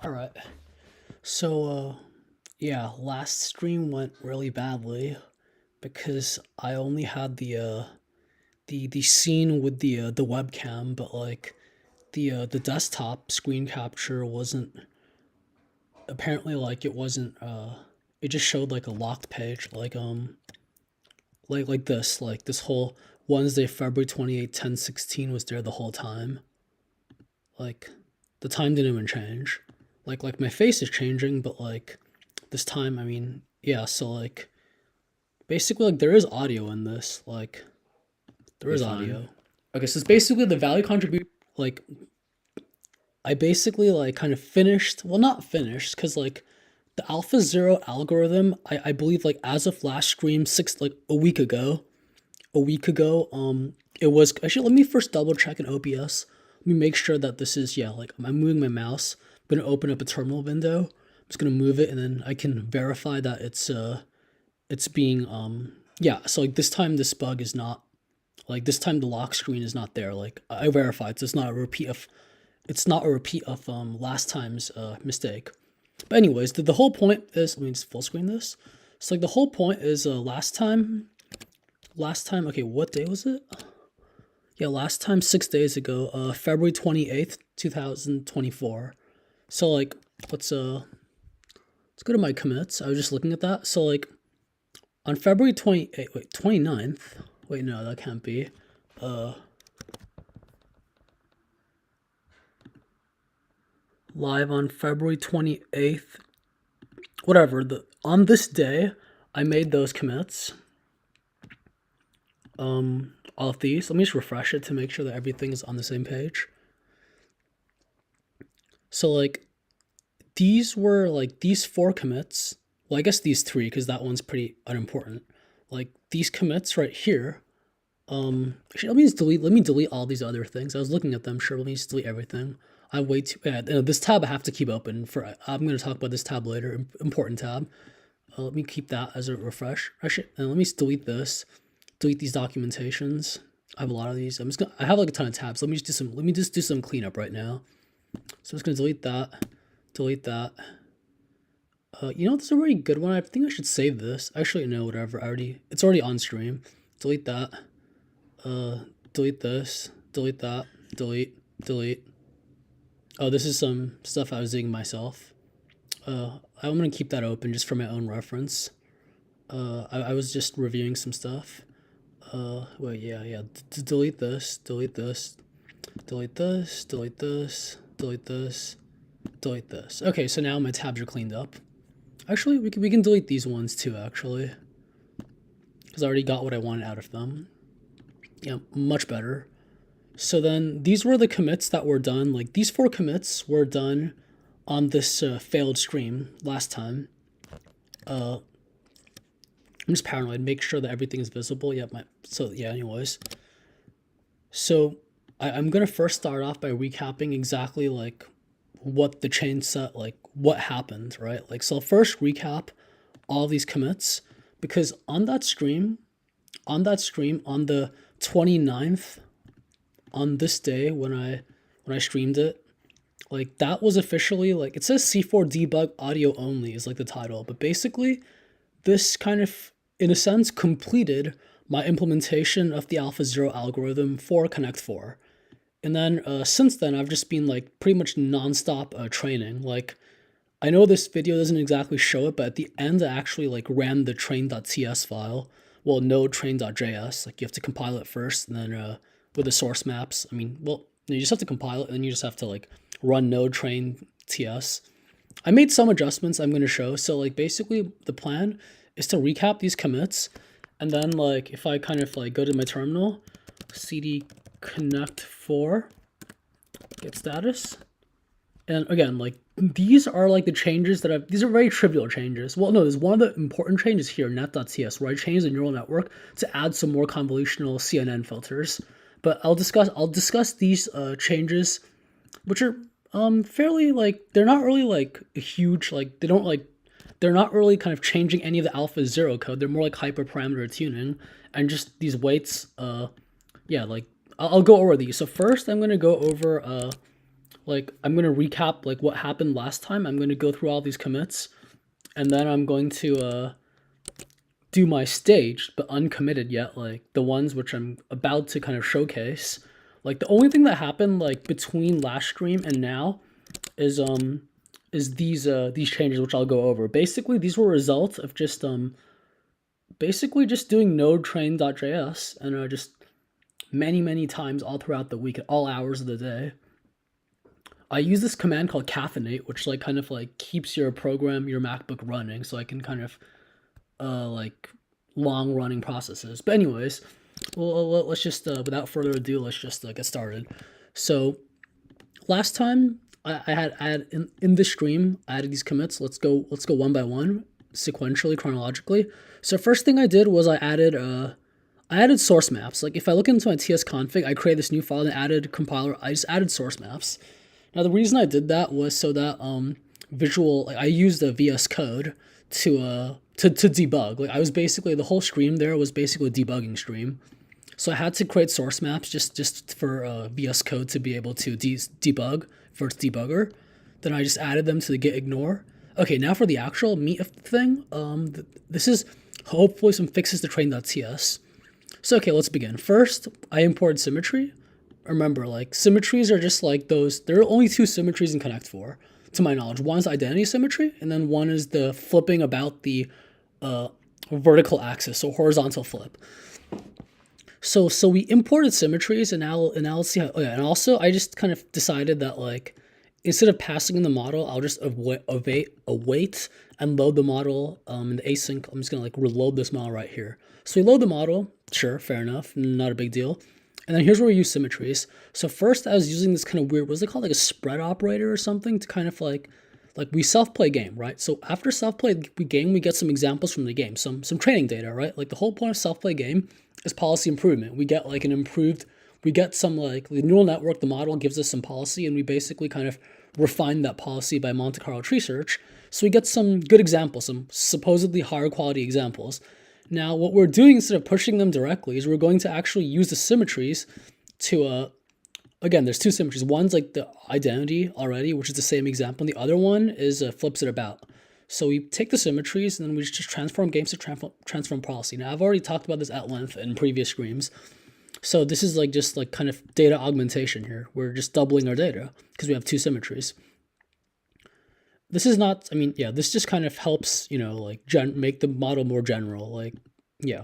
All right. So, yeah, last stream went really badly because I only had the scene with the webcam, but like the desktop screen capture wasn't apparently like it wasn't it just showed like a locked page like this whole Wednesday, February 28th, 10:16 was there the whole time. Like the time didn't even change. Like my face is changing, but like this time, I mean, yeah, so like basically like there is audio in this. Like there is audio. Okay, so it's basically the value contribution like I basically like kind of finished, well not finished, because like the AlphaZero algorithm, I believe like as of last stream a week ago, it was actually let me first double check in OBS. Let me make sure that this is yeah, like I'm moving my mouse. I'm gonna open up a terminal window. I'm just gonna move it and then I can verify that it's being yeah, so like this time this bug is not like this time the lock screen is not there. Like I verified, so it's not a repeat of last time's mistake. But anyways, the whole point is let me just full screen this. So like the whole point is last time okay, what day was it? Yeah, last time 6 days ago, February 28th, 2024. So like let's go to my commits. I was just looking at that. So like on February 28th, wait, 29th. Wait, no, that can't be. Live on February 28th. Whatever, on this day, I made those commits. All of these. Let me just refresh it to make sure that everything is on the same page. So like these were like these 4 commits. Well, I guess these 3 because that one's pretty unimportant. Like these commits right here. Actually, let me delete all these other things. I was looking at them. Sure, let me just delete everything. I way too. This tab I have to keep open for. I'm going to talk about this tab later. Important tab. Let me keep that as a refresh. Actually, and let me delete this. Delete these documentations. I have a lot of these. I have like a ton of tabs. Let me just do some cleanup right now. So I'm just gonna delete that. Delete that. You know, this is a really good one. I think I should save this. Actually, no, whatever. It's already on stream. Delete that. Delete this. Delete that. Delete. Oh, this is some stuff I was doing myself. I'm gonna keep that open just for my own reference. I was just reviewing some stuff. Wait, yeah. Delete this. Delete this. Delete this. Delete this. Delete this. Delete this. Okay, so now my tabs are cleaned up. Actually, we can delete these ones too, actually. Because I already got what I wanted out of them. Yeah, much better. So then these were the commits that were done. Like these 4 commits were done on this failed stream last time. I'm just paranoid. Make sure that everything is visible. Yeah, anyways. So I'm gonna first start off by recapping exactly like what the change set, like what happened, right? Like, so I'll first recap all these commits because on that stream on the 29th, on this day when I streamed it, like that was officially like it says C4 debug audio only is like the title, but basically this kind of in a sense completed my implementation of the AlphaZero algorithm for Connect4. And then since then, I've just been like pretty much nonstop training. Like, I know this video doesn't exactly show it, but at the end, I actually like ran the train.ts file. Well, no train.js. Like, you have to compile it first, and then with the source maps. I mean, well, you just have to compile it, and then you just have to like run node train.ts. I made some adjustments I'm going to show. So like basically, the plan is to recap these commits, and then like if I kind of like go to my terminal, cd Connect4 get status, and again like these are like the changes that these are very trivial changes. Well, no, there's one of the important changes here, net.ts, where I changed the neural network to add some more convolutional CNN filters. But I'll discuss these changes, which are fairly like they're not really like a huge like they're not really kind of changing any of the AlphaZero code. They're more like hyperparameter tuning and just these weights. Yeah, like I'll go over these. So first, I'm gonna go over like I'm gonna recap like what happened last time. I'm gonna go through all these commits, and then I'm going to do my staged but uncommitted yet, like the ones which I'm about to kind of showcase. Like the only thing that happened like between last stream and now is these changes which I'll go over. Basically, these were results of just basically just doing node train.js and just many times all throughout the week at all hours of the day. I use this command called caffeinate, which like kind of like keeps your program, your MacBook running, so I can kind of like long running processes. But anyways, well, let's just without further ado, let's just get started. So last time I had in this stream I added these commits. Let's go one by one, sequentially, chronologically. So first thing I did was I added source maps. Like if I look into my ts config, I created this new file and added compiler. I just added source maps. Now the reason I did that was so that visual, like I used the VS Code to debug. Like I was basically, the whole stream there was basically a debugging stream. So I had to create source maps just for VS Code to be able to debug for its debugger. Then I just added them to the git ignore. Okay, now for the actual meat of the thing. This is hopefully some fixes to train.ts. So okay, let's begin. First, I imported symmetry. Remember, like symmetries are just like those. There are only two symmetries in Connect4, to my knowledge. One is identity symmetry, and then one is the flipping about the vertical axis, so horizontal flip. So we imported symmetries, and now let's see how. Oh yeah, and also I just kind of decided that like instead of passing in the model, I'll just await and load the model in the async. I'm just gonna like reload this model right here. So we load the model. Sure, fair enough, not a big deal. And then here's where we use symmetries. So first I was using this kind of weird, what's it called, like a spread operator or something to kind of like we self-play game, right? So after self-play game, we get some examples from the game, some training data, right? Like the whole point of self-play game is policy improvement. We get like we get some like the neural network, the model gives us some policy, and we basically kind of refine that policy by Monte Carlo tree search. So we get some good examples, some supposedly higher quality examples. Now, what we're doing instead of pushing them directly is we're going to actually use the symmetries to, again, there's two symmetries. One's like the identity already, which is the same example. And the other one is flips it about. So we take the symmetries and then we just transform games to transform policy. Now, I've already talked about this at length in previous streams. So this is like just like kind of data augmentation here. We're just doubling our data because we have two symmetries. This is not, I mean, yeah, this just kind of helps, you know, like make the model more general, like, yeah.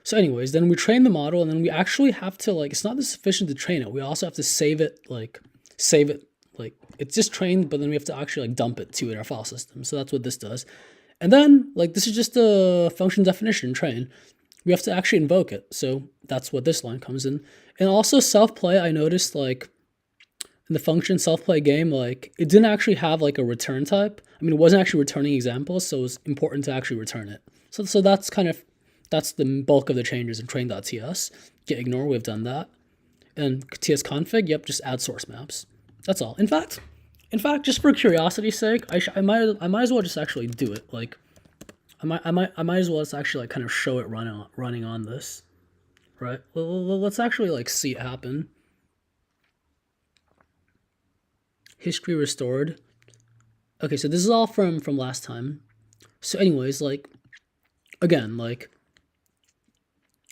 So anyways, then we train the model and then we actually have to like, it's not just sufficient to train it. We also have to save it, like it's just trained, but then we have to actually like dump it to in our file system. So that's what this does. And then like, this is just a function definition train. We have to actually invoke it. So that's what this line comes in. And also self-play, I noticed like, in the function self-play game, like it didn't actually have like a return type. I mean, it wasn't actually returning examples, so it was important to actually return it. So that's kind of, that's the bulk of the changes in train.ts. Git ignore, we've done that. And ts config, yep, just add source maps. That's all. In fact, just for curiosity's sake, I might as well just actually do it. Like, I might as well just actually like kind of show it running on this, right? Let's actually like see it happen. History restored. Okay, so this is all from last time. So anyways, like, again, like,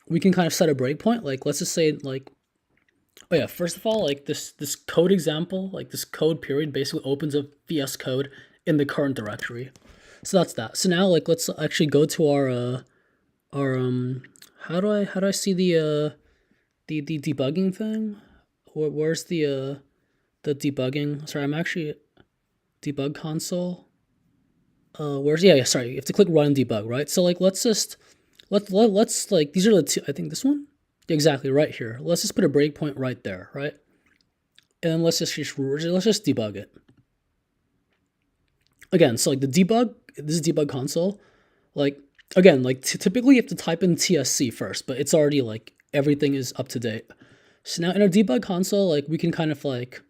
we can kind of set a breakpoint. Like, let's just say, like, oh yeah, first of all, like, this code example, like, this code period basically opens up VS Code in the current directory. So that's that. So now, like, let's actually go to our how do I see the debugging thing? Where's the debugging? Sorry, I'm actually debug console. Where's, yeah, sorry, you have to click run and debug, right? So like let's like, these are the two, I think this one, exactly right here. Let's just put a breakpoint right there, right? And then let's just debug it. Again, so like the debug, this is debug console. Like again, like typically you have to type in TSC first, but it's already like everything is up to date. So now in our debug console, like we can kind of like,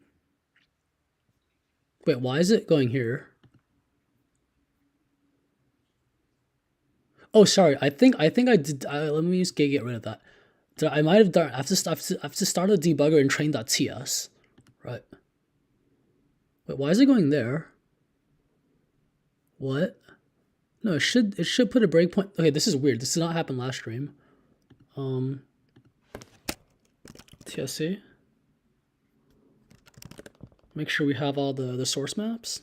wait, why is it going here? Oh, sorry. I think I did. Let me just get rid of that. I might have done. I have to start the debugger in train.ts, right? Wait, why is it going there? What? No, it should put a breakpoint. Okay, this is weird. This did not happen last stream. TSC. Make sure we have all the source maps.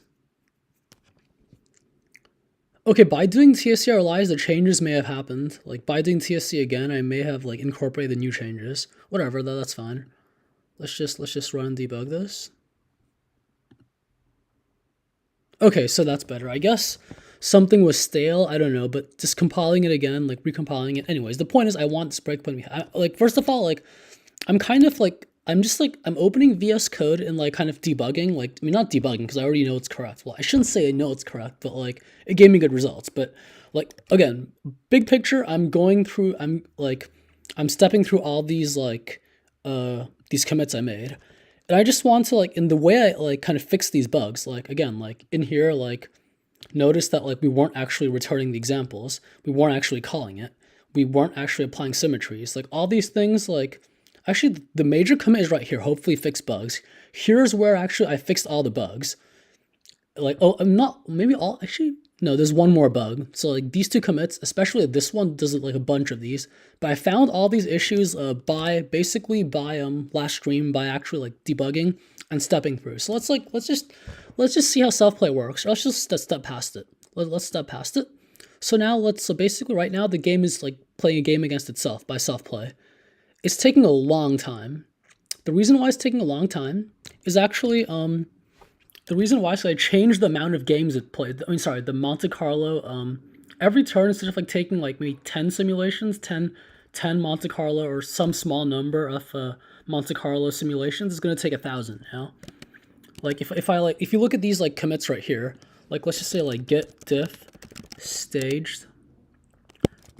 Okay, by doing TSC RLIs, the changes may have happened. Like by doing TSC again, I may have like incorporated the new changes. Whatever, that's fine. Let's just run and debug this. Okay, so that's better. I guess something was stale. I don't know, but just compiling it again, like recompiling it. Anyways, the point is, I want this breakpoint. Like first of all, like I'm kind of like I'm opening VS Code and like kind of debugging. Like I mean, not debugging because I already know it's correct. Well, I shouldn't say I know it's correct, but like it gave me good results. But like again, big picture, I'm stepping through all these these commits I made. And I just want to like in the way I like kind of fix these bugs, like again, like in here, like notice that like we weren't actually returning the examples, we weren't actually calling it, we weren't actually applying symmetries, like all these things. Like actually the major commit is right here, hopefully fix bugs. Here's where actually I fixed all the bugs. Like, oh, I'm not, maybe all, actually, no, there's one more bug. So like these two commits, especially this one does like a bunch of these, but I found all these issues by last stream by actually like debugging and stepping through. So let's just see how self-play works. Or let's just step past it. Let's step past it. So now so basically right now the game is like playing a game against itself by self-play. It's taking a long time. The reason why it's taking a long time is actually the reason why is I changed the amount of games it played. I mean, sorry, the Monte Carlo. Every turn, instead of like taking like maybe 10 simulations, 10 Monte Carlo or some small number of Monte Carlo simulations, is gonna take 1,000 now. Like if you look at these like commits right here, like let's just say like git diff staged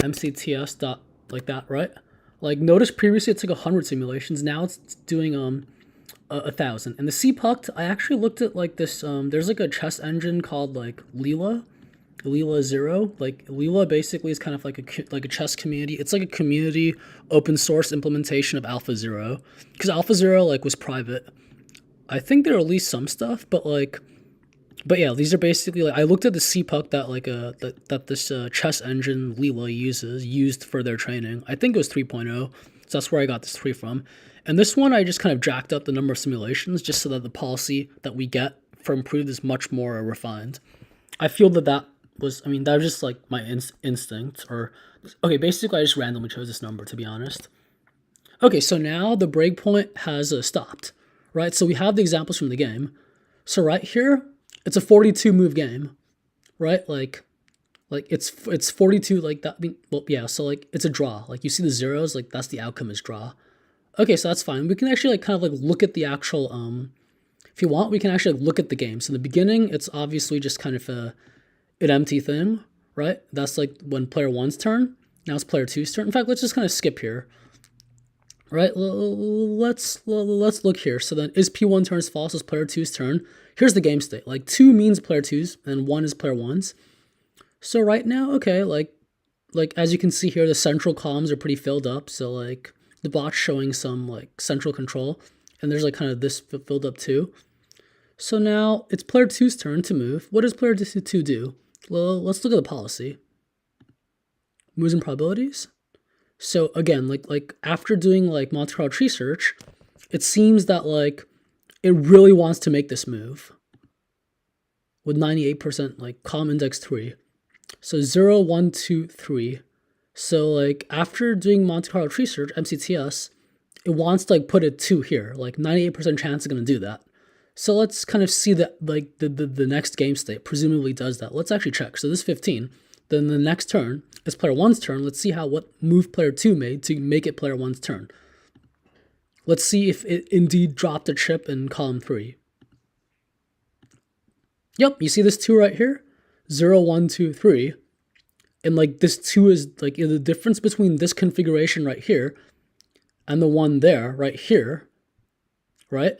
mcts dot like that, right? Like notice previously it took 100 simulations, now it's doing 1,000. And the CPUCT, I actually looked at like this, there's like a chess engine called like AlphaZero. Like Leela basically is kind of like a chess community. It's like a community open source implementation of AlphaZero, because AlphaZero like was private. I think they released some stuff, but yeah, these are basically like I looked at the CPUC that like that this chess engine Leela used for their training. I think it was 3.0, so that's where I got this 3 from. And this one I just kind of jacked up the number of simulations just so that the policy that we get for improved is much more refined. I feel that was, I mean, that was just like my instinct, or okay, basically I just randomly chose this number, to be honest. Okay, so now the breakpoint has stopped, right? So we have the examples from the game. So right here, it's a 42 move game, right? Like it's 42 like that. I mean, well, yeah. So like it's a draw. Like you see the zeros, like that's the outcome is draw. Okay, so that's fine. We can actually like kind of like look at the actual if you want, we can actually like, look at the game. So in the beginning, it's obviously just kind of an empty thing, right? That's like when player 1's turn. Now it's player 2's turn. In fact, let's just kind of skip here. Right? Let's look here. So then is P1 turns false, is player 2's turn. Here's the game state. Like 2 means player 2's and 1 is player 1's. So right now, okay, like as you can see here, the central columns are pretty filled up. So like the bot's showing some like central control, and there's like kind of this filled up too. So now it's player 2's turn to move. What does player 2 do? Well, let's look at the policy. Moves and probabilities. So again, like after doing like Monte Carlo tree search, it seems that like it really wants to make this move with 98% like column index 3. So 0, 1, 2, 3. So like after doing Monte Carlo tree search, MCTS, it wants to like put a 2 here, like 98% chance it's gonna do that. So let's kind of see that like the next game state presumably does that. Let's actually check. So this is 15. Then the next turn is player 1's turn. Let's see what move player 2 made to make it player 1's turn. Let's see if it indeed dropped a chip in column 3. Yep, you see this 2 right here? 0, 1, 2, 3. And like this 2 is like the difference between this configuration right here and the one there right here, right,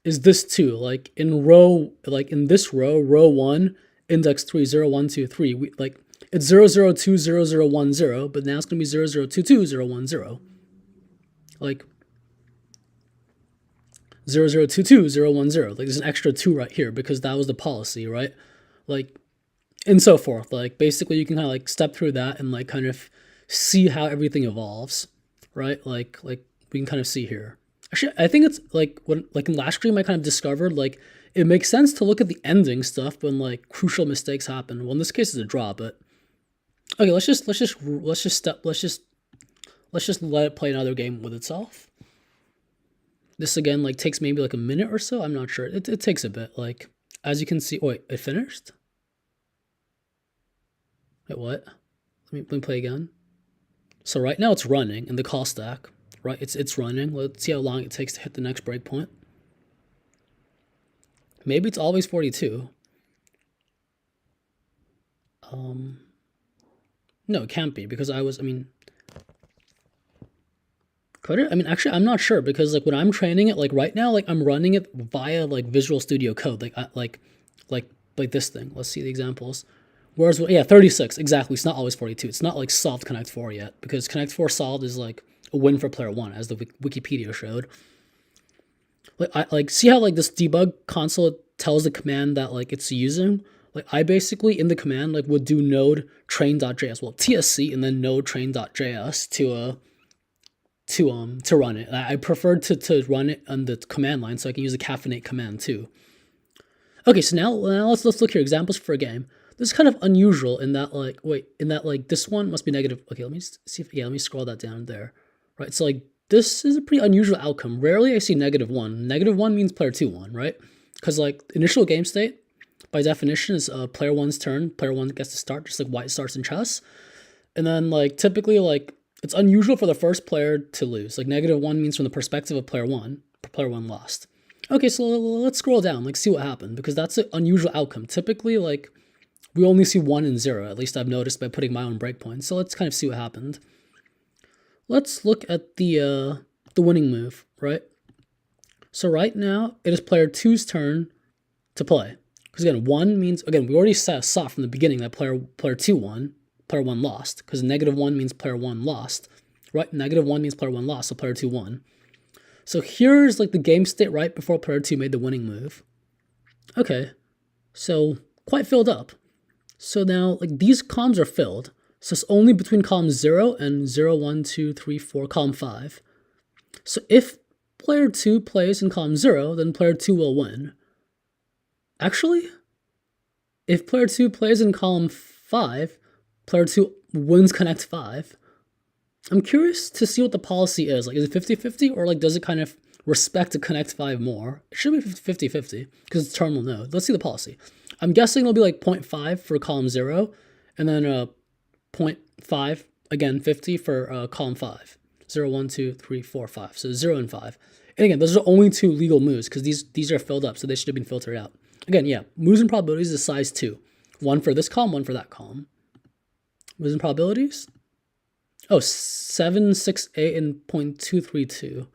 is this 2. Like in row, like in this row 1, index 3, 0, 1, 2, 3, we like it's 0, 0, 2, 0, 0, 1, 0, but now it's going to be 0, 0, 2, 2, 0, 1, 0. Like, 0022 010. Like there's an extra 2 right here because that was the policy, right? Like, and so forth. Like basically you can kind of like step through that and like kind of see how everything evolves, right? Like we can kind of see here. Actually, I think it's like when like in last stream I kind of discovered like it makes sense to look at the ending stuff when like crucial mistakes happen. Well, in this case it's a draw, but okay, let's just let it play another game with itself. This again like takes maybe like a minute or so. I'm not sure. It takes a bit. Like as you can see, wait, it finished? Wait, what? Let me play again. So right now it's running in the call stack, right? It's running. Let's see how long it takes to hit the next breakpoint. Maybe it's always 42. No, it can't be because could it? I mean, actually, I'm not sure because like when I'm training it, like right now, like I'm running it via like Visual Studio Code, like this thing. Let's see the examples. Whereas, yeah, 36, exactly. It's not always 42. It's not like solved Connect4 yet because Connect4 solved is like a win for player 1, as the Wikipedia showed. Like see how like this debug console tells the command that like it's using. Like I basically in the command like would do node train.js, well TSC and then node train.js to run it. I prefer to run it on the command line so I can use the caffeinate command too. Okay, so now let's look here. Examples for a game. This is kind of unusual in that like this one must be negative. Okay, let me see if let me scroll that down there. Right, so like this is a pretty unusual outcome. Rarely I see -1. -1 means player 2 won, right? Because like initial game state by definition is player 1's turn. Player 1 gets to start, just like white starts in chess. And then like typically like it's unusual for the first player to lose. Like -1 means from the perspective of player 1. Player 1 lost. Okay, so let's scroll down, like see what happened, because that's an unusual outcome. Typically, like we only see 1 and 0. At least I've noticed by putting my own breakpoints. So let's kind of see what happened. Let's look at the winning move, right? So right now it is player 2's turn to play. Because again, 1 means again we already saw from the beginning that player 2 won, player 1 lost. Because -1 means player 1 lost, right? -1 means player 1 lost, so player 2 won. So here's like the game state right before player 2 made the winning move. Okay, so quite filled up. So now like these columns are filled. So it's only between column 0 and 0, 1, 2, 3, 4, column 5. So if player 2 plays in column 0, then player 2 will win. Actually, if player 2 plays in column 5, player 2 wins Connect 5. I'm curious to see what the policy is. Like, is it 50-50 or like does it kind of respect to Connect 5 more? It should be 50-50 because it's terminal node. Let's see the policy. I'm guessing it'll be like 0.5 for column 0 and then 0.5, again, 50 for column 5. 0, 1, 2, 3, 4, 5. So 0 and 5. And again, those are only 2 legal moves because these are filled up, so they should have been filtered out. Again, yeah, moves and probabilities is size 2. 1 for this column, 1 for that column. Moves and probabilities? Oh, 7, 6, 8, and 0.232.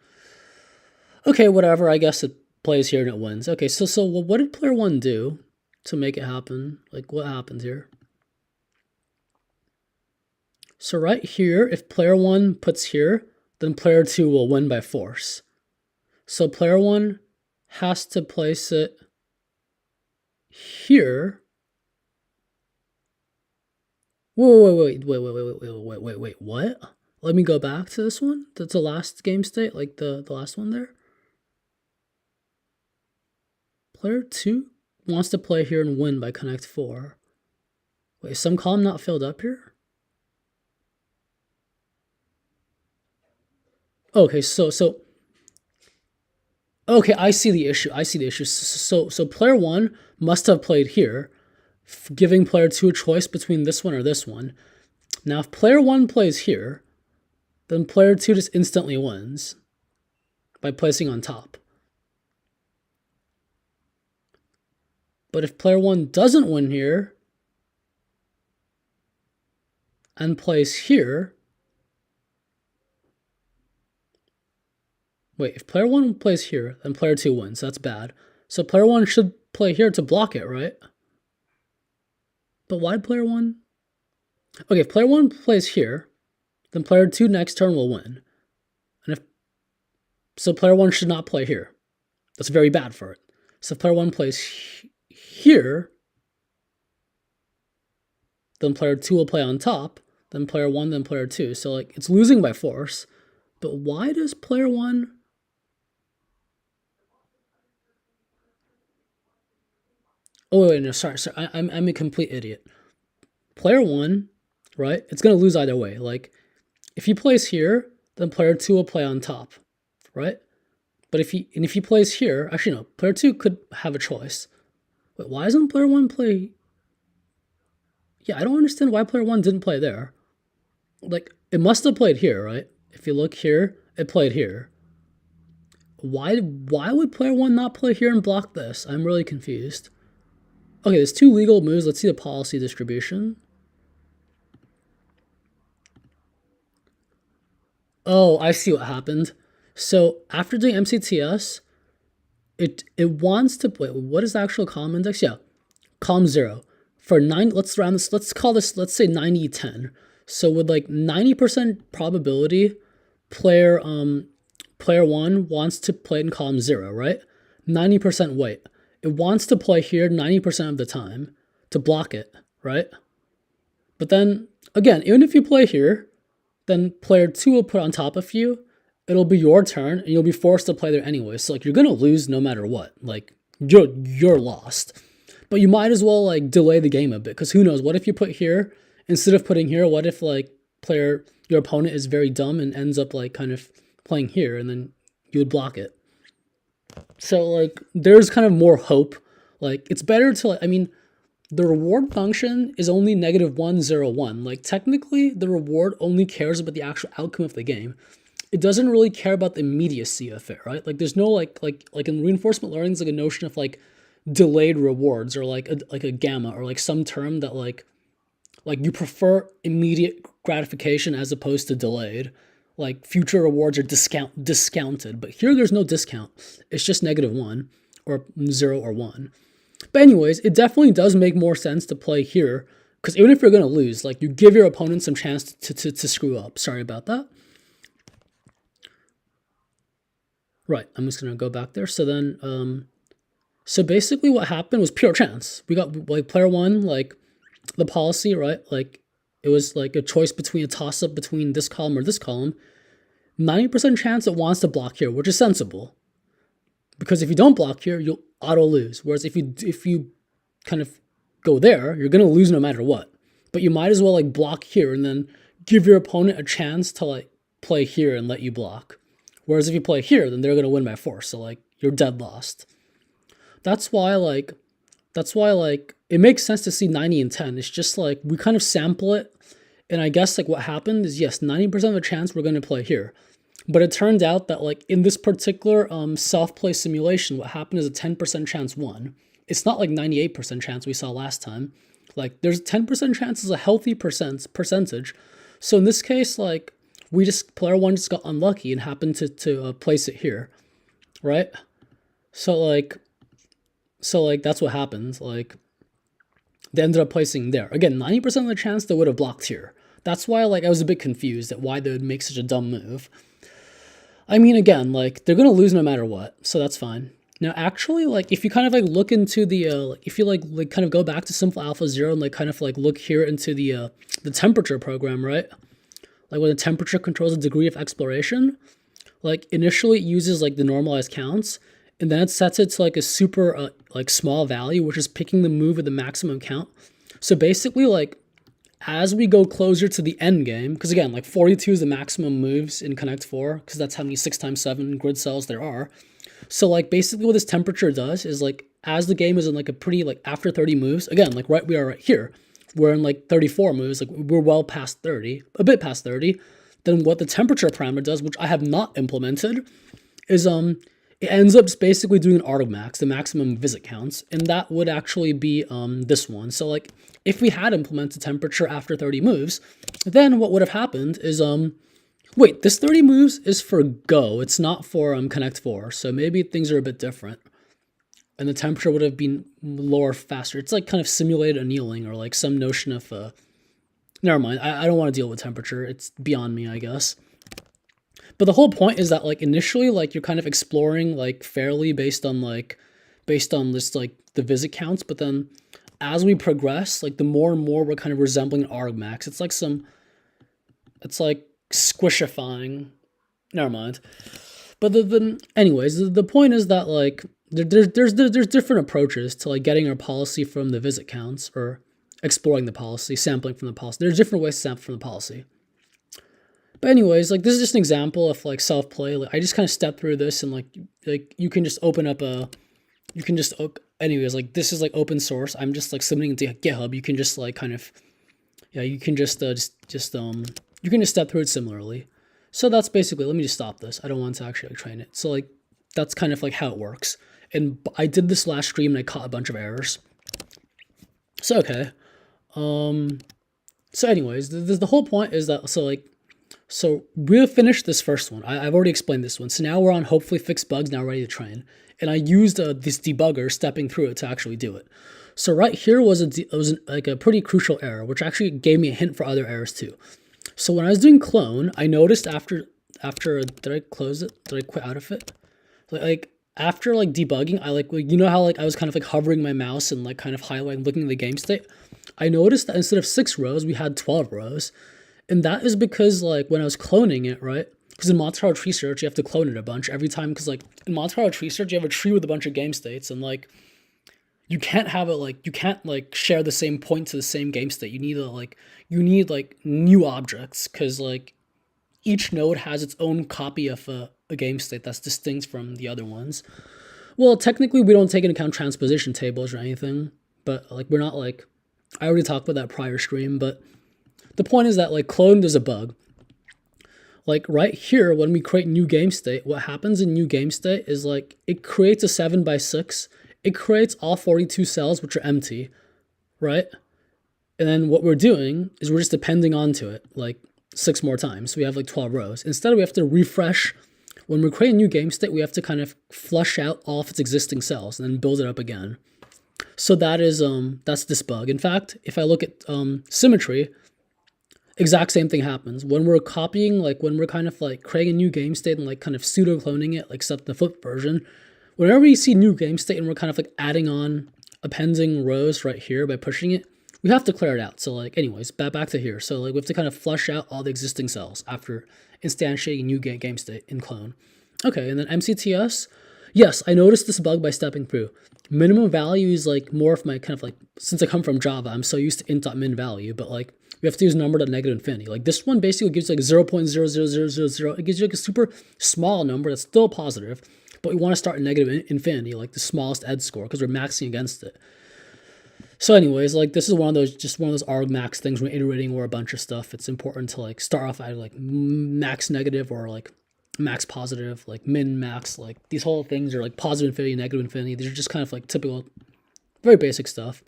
Okay, whatever. I guess it plays here and it wins. Okay, so what did player 1 do to make it happen? Like, what happened here? So right here, if player 1 puts here, then player 2 will win by force. So player 1 has to place it here. Wait, what? Let me go back to this one. That's the last game state, like the last one there. Player 2 wants to play here and win by Connect 4. Wait, is some column not filled up here? Okay, okay, I see the issue. So player 1 must have played here, giving player 2 a choice between this one or this one. Now, if player 1 plays here, then player 2 just instantly wins by placing on top. But if player 1 doesn't win here and plays here, wait, if player 1 plays here, then player 2 wins. That's bad. So player 1 should play here to block it, right? But why player 1? Okay, if player 1 plays here, then player 2 next turn will win. So player 1 should not play here. That's very bad for it. So if player 1 plays here, then player 2 will play on top, then player 1, then player 2. So like it's losing by force. But why does player 1... Oh, wait, no, sorry. I'm a complete idiot. Player 1, right? It's going to lose either way. Like, if he plays here, then player 2 will play on top, right? But if he plays here, actually no, player 2 could have a choice. Wait, why doesn't player 1 play? Yeah, I don't understand why player 1 didn't play there. Like, it must have played here, right? If you look here, it played here. Why would player 1 not play here and block this? I'm really confused. Okay, there's 2 legal moves. Let's see the policy distribution. Oh, I see what happened. So after doing MCTS, it wants to wait. What is the actual column index? Yeah, column 0 for 9. Let's round this. Let's call this. Let's say 90-10. So with like 90% probability, player 1 wants to play in column 0, right? 90% weight. It wants to play here 90% of the time to block it, right? But then, again, even if you play here, then player 2 will put on top of you. It'll be your turn, and you'll be forced to play there anyway. So, like, you're going to lose no matter what. Like, you're lost. But you might as well, like, delay the game a bit, because who knows? What if you put here instead of putting here? What if, like, your opponent is very dumb and ends up, like, kind of playing here, and then you would block it? So, like, there's kind of more hope. Like, it's better to, like, I mean, the reward function is only -101. Like, technically, the reward only cares about the actual outcome of the game. It doesn't really care about the immediacy of it, right? Like, there's no, like in reinforcement learning, there's, like, a notion of, like, delayed rewards, or, like a gamma, or, like, some term that, like you prefer immediate gratification as opposed to delayed. Like, future rewards are discounted, but here there's no discount. It's just -1 or 0 or 1. But anyways, it definitely does make more sense to play here, because even if you're going to lose, like, you give your opponent some chance to screw up. Sorry about that. Right, I'm just going to go back there. So then, so basically what happened was pure chance. We got, like, player 1, like, the policy, right? Like, it was like a choice between a toss-up between this column or this column. 90% chance it wants to block here, which is sensible. Because if you don't block here, you'll auto lose. Whereas if you kind of go there, you're going to lose no matter what. But you might as well, like, block here and then give your opponent a chance to, like, play here and let you block. Whereas if you play here, then they're going to win by force. So, like, you're dead lost. That's why it makes sense to see 90 and 10. It's just like we kind of sample it. And I guess, like, what happened is, yes, 90% of the chance we're going to play here. But it turned out that, like, in this particular self-play simulation, what happened is a 10% chance won. It's not like 98% chance we saw last time. Like, there's 10% chance is a healthy percentage. So in this case, like, player 1 just got unlucky and happened to place it here, right? So like that's what happened. Like, they ended up placing there. Again, 90% of the chance they would have blocked here. That's why, like, I was a bit confused at why they would make such a dumb move. I mean, again, like, they're gonna lose no matter what, so that's fine. Now, actually, like, if you kind of, like, look into the, if you, like, kind of go back to simple AlphaZero and, like, kind of, like, look here into the temperature program, right? Like, when the temperature controls the degree of exploration, like, initially it uses, like, the normalized counts, and then it sets it to, like, a super, like, small value, which is picking the move with the maximum count. So basically, like, as we go closer to the end game, because again, like, 42 is the maximum moves in Connect4, because that's how many 6x7 grid cells there are. So, like, basically what this temperature does is, like, as the game is in, like, a pretty, like, after 30 moves, again, like, we are right here, we're in, like, 34 moves, like, we're well past 30, a bit past 30, then what the temperature parameter does, which I have not implemented, is, it ends up basically doing an automax, the maximum visit counts, and that would actually be this one. So, like, if we had implemented temperature after 30 moves, then what would have happened is, wait, this 30 moves is for Go, it's not for Connect4, so maybe things are a bit different, and the temperature would have been lower faster. It's like kind of simulated annealing, or like some notion of, never mind, I don't want to deal with temperature, it's beyond me, I guess. But the whole point is that like initially like you're kind of exploring like fairly based on this like the visit counts, but then as we progress, like the more and more we're kind of resembling argmax. It's like squishifying. Never mind. But anyways, the point is that like there's different approaches to like getting our policy from the visit counts or exploring the policy, sampling from the policy. There's different ways to sample from the policy. But anyways, like this is just an example of like self-play. Like I just kind of stepped through this and like you can just open up anyways, like this is like open source. I'm just like submitting to GitHub. You can just like kind of, yeah, you can just you can just step through it similarly. So that's basically, let me just stop this. I don't want to actually like train it. So like, that's kind of like how it works. And I did this last stream and I caught a bunch of errors. So, okay. So anyways, the whole point is that, so we'll finish this first one. I've already explained this one. So now we're on hopefully fixed bugs, now ready to train. And I used this debugger stepping through it to actually do it. So right here was like a pretty crucial error, which actually gave me a hint for other errors too. So when I was doing clone, I noticed after did I close it? Did I quit out of it? Like after like debugging, I like you know how like I was kind of like hovering my mouse and like kind of highlighting, looking at the game state. I noticed that instead of 6 rows, we had 12 rows, and that is because like when I was cloning it, right? Because in Monte Carlo tree search, you have to clone it a bunch every time. Because like in Monte Carlo tree search, you have a tree with a bunch of game states, and like you can't have it like you can't like share the same point to the same game state. You need like new objects because like each node has its own copy of a game state that's distinct from the other ones. Well, technically we don't take into account transposition tables or anything, but like we're not like, I already talked about that prior stream, but the point is that like clone, there's a bug. Like right here, when we create new game state, what happens in new game state is like it creates a 7x6. It creates all 42 cells, which are empty, right? And then what we're doing is we're just appending onto it like 6 more times. So we have like 12 rows. Instead, we have to refresh. When we create a new game state, we have to kind of flush out all of its existing cells and then build it up again. So that is that's this bug. In fact, if I look at symmetry, exact same thing happens. When we're copying, like when we're kind of like creating a new game state and like kind of pseudo cloning it, like except the flip version, whenever you see new game state and we're kind of like adding on appending rows right here by pushing it, we have to clear it out. So like anyways, back to here. So like we have to kind of flush out all the existing cells after instantiating new game state in clone. Okay, and then MCTS. Yes, I noticed this bug by stepping through. Minimum value is like more of my kind of like, since I come from Java, I'm so used to int.min value, but like we have to use number.negative-infinity. Like this one basically gives like 0.00000. It gives you like a super small number that's still positive, but we want to start at negative infinity, like the smallest ED score, because we're maxing against it. So anyways, like this is one of those argmax things when iterating or a bunch of stuff. It's important to like start off at like max negative or like max positive, like min max, like these whole things are like positive infinity, negative infinity. These are just kind of like typical, very basic stuff.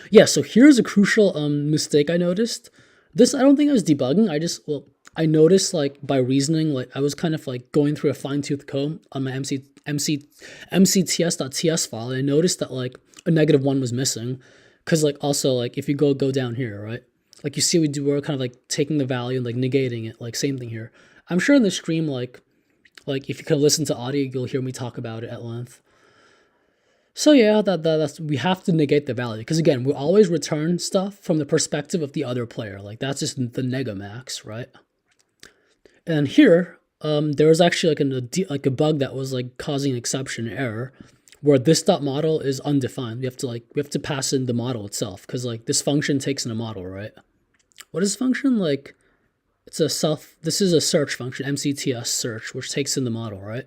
Yeah, so here's a crucial mistake I noticed. This, I don't think I was debugging. I noticed like by reasoning, like I was kind of like going through a fine-tooth comb on my mcts.ts file, and I noticed that like a -1 was missing. Cause like also like if you go down here, right? Like you see we're kind of like taking the value and like negating it, like same thing here. I'm sure in the stream, like if you can listen to audio, you'll hear me talk about it at length. So yeah, that's we have to negate the value because again, we always return stuff from the perspective of the other player. Like that's just the negamax, right? And here, there was actually like a bug that was like causing an exception error, where this dot model is undefined. We have to pass in the model itself because like this function takes in a model, right? What is function like? This is a search function, mcts search, which takes in the model, right?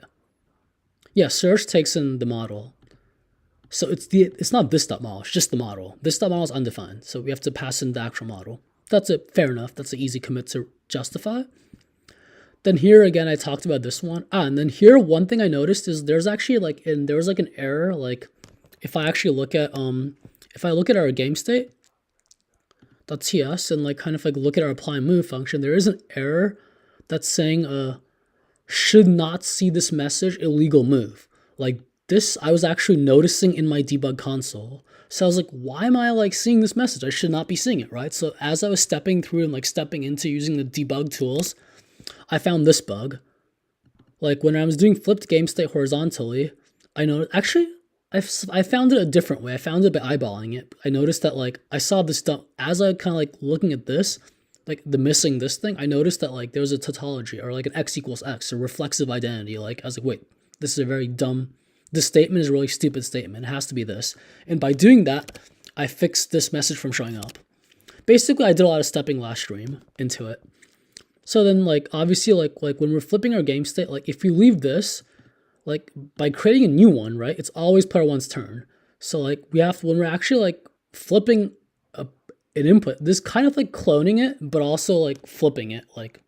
Yeah, search takes in the model. So it's not this dot model, it's just the model. This dot model is undefined, so we have to pass in the actual model. That's it, fair enough. That's an easy commit to justify. Then here again, I talked about this one. And then here, one thing I noticed is there's actually there was an error. Like if I actually look at our game state, .ts and like kind of like look at our apply move function, there is an error that's saying should not see this message illegal move. Like this I was actually noticing in my debug console. So I was like, why am I like seeing this message? I should not be seeing it, right? So as I was stepping through and like stepping into using the debug tools, I found this bug. Like when I was doing flipped game state horizontally, I know actually I found it a different way. I found it by eyeballing it. I noticed that like I saw this stuff as I kind of like looking at this, like the missing this thing. I noticed that like there was a tautology or like an x equals x, a reflexive identity. Like I was like, wait, this is a very dumb. This statement is a really stupid statement. It has to be this. And by doing that, I fixed this message from showing up. Basically, I did a lot of stepping last stream into it. So then, like, obviously, like when we're flipping our game state, like, if we leave this, like, by creating a new one, right, it's always player one's turn. So, like, we have to, when we're actually, like, flipping an input, this kind of, like, cloning it, but also, like, flipping it, like,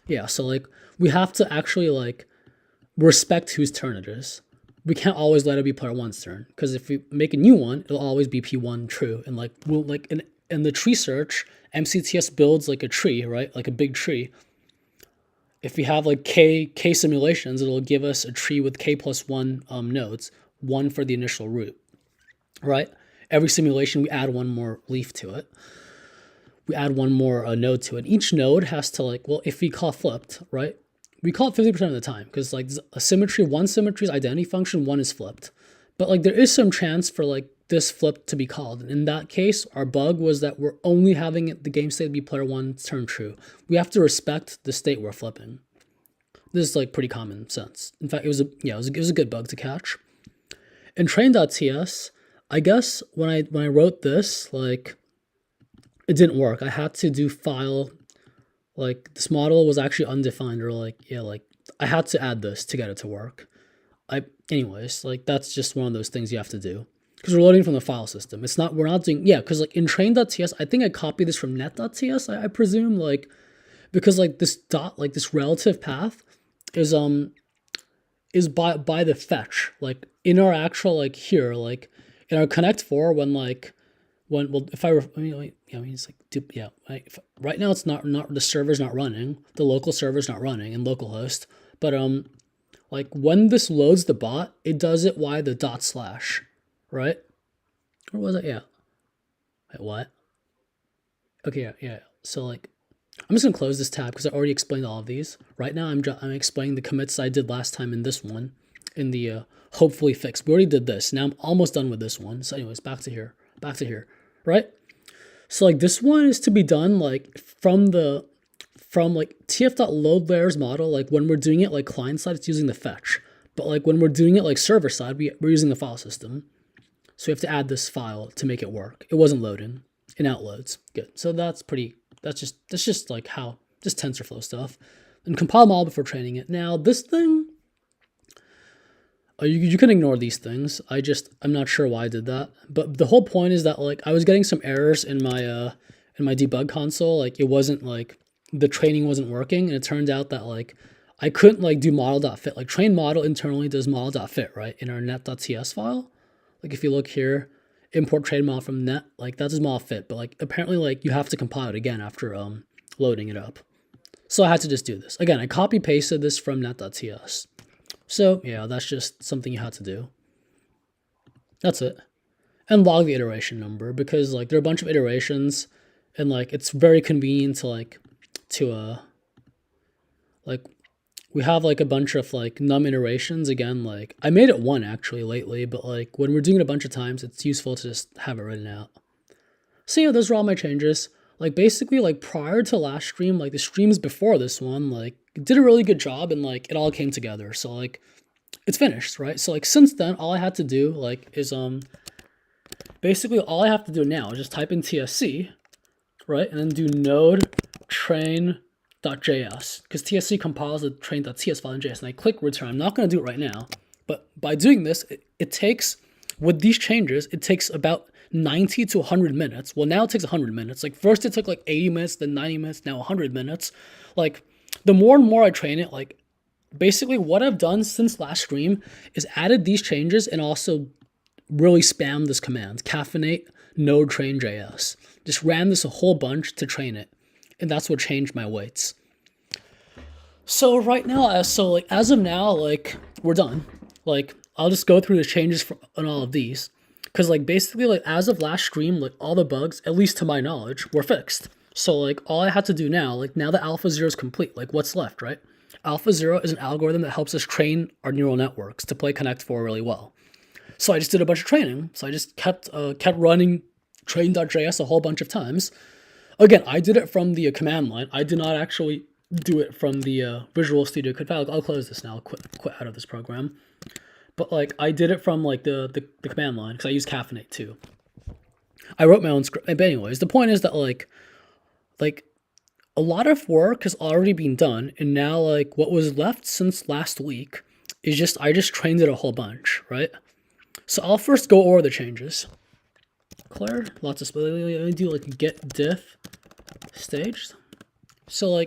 yeah. So, like, we have to actually, like, respect whose turn it is. We can't always let it be player one's turn, because if we make a new one, it'll always be P1 true, and, like, we'll, like, in the tree search, MCTS builds like a tree, right? Like a big tree. If we have like K simulations, it'll give us a tree with K plus 1 nodes, 1 for the initial root, right? Every simulation, we add one more leaf to it. We add one more node to it. Each node has to like, well, if we call flipped, right? We call it 50% of the time because like a symmetry, one symmetry is identity function, one is flipped. But like there is some chance for like this flip to be called. And in that case, our bug was that we're only having the game state be player one's turn true. We have to respect the state we're flipping. This is like pretty common sense. In fact, it was a good bug to catch. In train.ts, I guess when I wrote this, like it didn't work. I had to do file, like this model was actually undefined, or like, yeah, like I had to add this to get it to work. Anyways, like that's just one of those things you have to do. Because we're loading from the file system. We're not doing, yeah, because like in train.ts, I think I copied this from net.ts, I presume, like, because like this dot, like this relative path is by the fetch. Like in our actual, like here, like in our Connect4, right now it's not the server's not running, the local server's not running in localhost, but like when this loads the bot, it does it by the dot slash. Right? Or was it? Yeah. Wait, what? Okay, yeah. So like, I'm just gonna close this tab because I already explained all of these. Right now, I'm explaining the commits I did last time in this one, in the hopefully fixed. We already did this. Now I'm almost done with this one. So anyways, back to here, right? So like this one is to be done like from like tf.loadLayers model. Like when we're doing it like client side, it's using the fetch. But like when we're doing it like server side, we're using the file system. So we have to add this file to make it work. It wasn't loading. It now loads. Good. So that's just like how, just TensorFlow stuff. And compile model before training it. Now this thing, you can ignore these things. I'm not sure why I did that. But the whole point is that like I was getting some errors in my debug console. Like it wasn't like, the training wasn't working. And it turned out that like I couldn't like do model.fit. Like train model internally does model.fit, right? In our net.ts file. Like if you look here, import train model from net, like that does model fit, but like apparently like you have to compile it again after loading it up. So I had to just do this. Again, I copy pasted this from net.ts. So yeah, that's just something you had to do. That's it. And log the iteration number because like there are a bunch of iterations and like it's very convenient to like we have like a bunch of like num iterations. Again, like I made it one actually lately, but like when we're doing it a bunch of times, it's useful to just have it written out. So yeah, those are all my changes. Like basically like prior to last stream, like the streams before this one, like did a really good job and like it all came together. So like it's finished, right? So like since then, all I had to do like is basically all I have to do now is just type in TSC, right? And then do node train .js because TSC compiles the train.ts file in JS, and I click return. I'm not going to do it right now, but by doing this, it takes, with these changes, it takes about 90 to 100 minutes. Well, now it takes 100 minutes. Like first it took like 80 minutes, then 90 minutes, now 100 minutes. Like the more and more I train it, like basically what I've done since last stream is added these changes and also really spam this command, caffeinate node train JS. Just ran this a whole bunch to train it. And that's what changed my weights. So right now, as of now, like we're done. Like I'll just go through the changes on all of these, because like basically like as of last stream, like all the bugs, at least to my knowledge, were fixed. So like all I had to do now, like now that AlphaZero is complete, like what's left, right? AlphaZero is an algorithm that helps us train our neural networks to play Connect4 really well. So I just did a bunch of training. So I just kept running train.js a whole bunch of times. Again, I did it from the command line. I did not actually do it from the Visual Studio Code. I'll close this now. I'll quit out of this program. But like I did it from like the command line because I use Caffeinate too. I wrote my own script. But anyways, the point is that like a lot of work has already been done, and now like what was left since last week is just I just trained it a whole bunch, right? So I'll first go over the changes. Clear, lots of let me do like get diff staged. So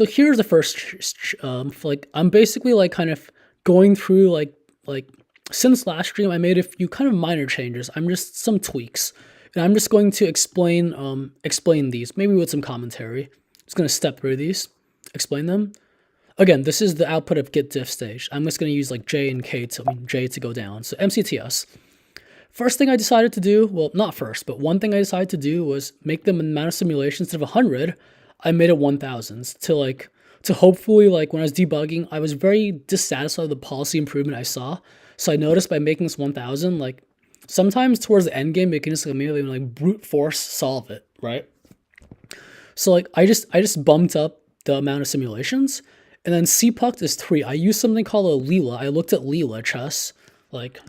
here's the first like I'm basically like kind of going through like since last stream I made a few kind of minor changes. I'm just some tweaks. And I'm just going to explain these, maybe with some commentary. Just going to step through these, explain them. Again, this is the output of get diff stage. I'm just going to use like J and K J to go down. So MCTS. First thing I decided to do, well, not first, but one thing I decided to do was make the amount of simulations instead of 100, I made it 1000s to hopefully like when I was debugging, I was very dissatisfied with the policy improvement I saw. So I noticed by making this 1000, like sometimes towards the end game, it can just immediately like brute force solve it, right? So like I just bumped up the amount of simulations, and then cpuct is 3. I used something called a Leela. I looked at Leela chess, like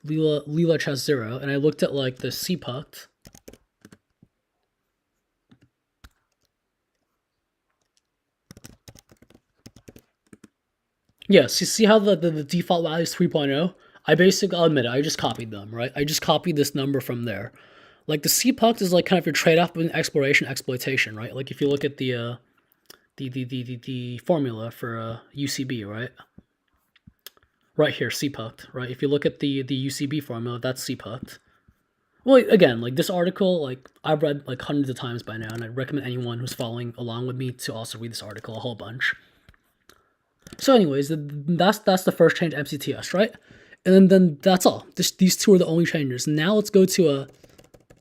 Leela chess 0, and I looked at like the cpuct. Yeah, see how the default value is 3.0? I'll admit it, I just copied them, right? I just copied this number from there. Like the cpuct is like kind of your trade-off between exploration and exploitation, right? Like if you look at the formula for UCB, right? Right here, cpuct, right? If you look at the UCB formula, that's cpuct. Well, again, like this article, like I've read like hundreds of times by now, and I recommend anyone who's following along with me to also read this article a whole bunch. So anyways, that's the first change, MCTS, right? And then that's all. These two are the only changes. Now let's go to a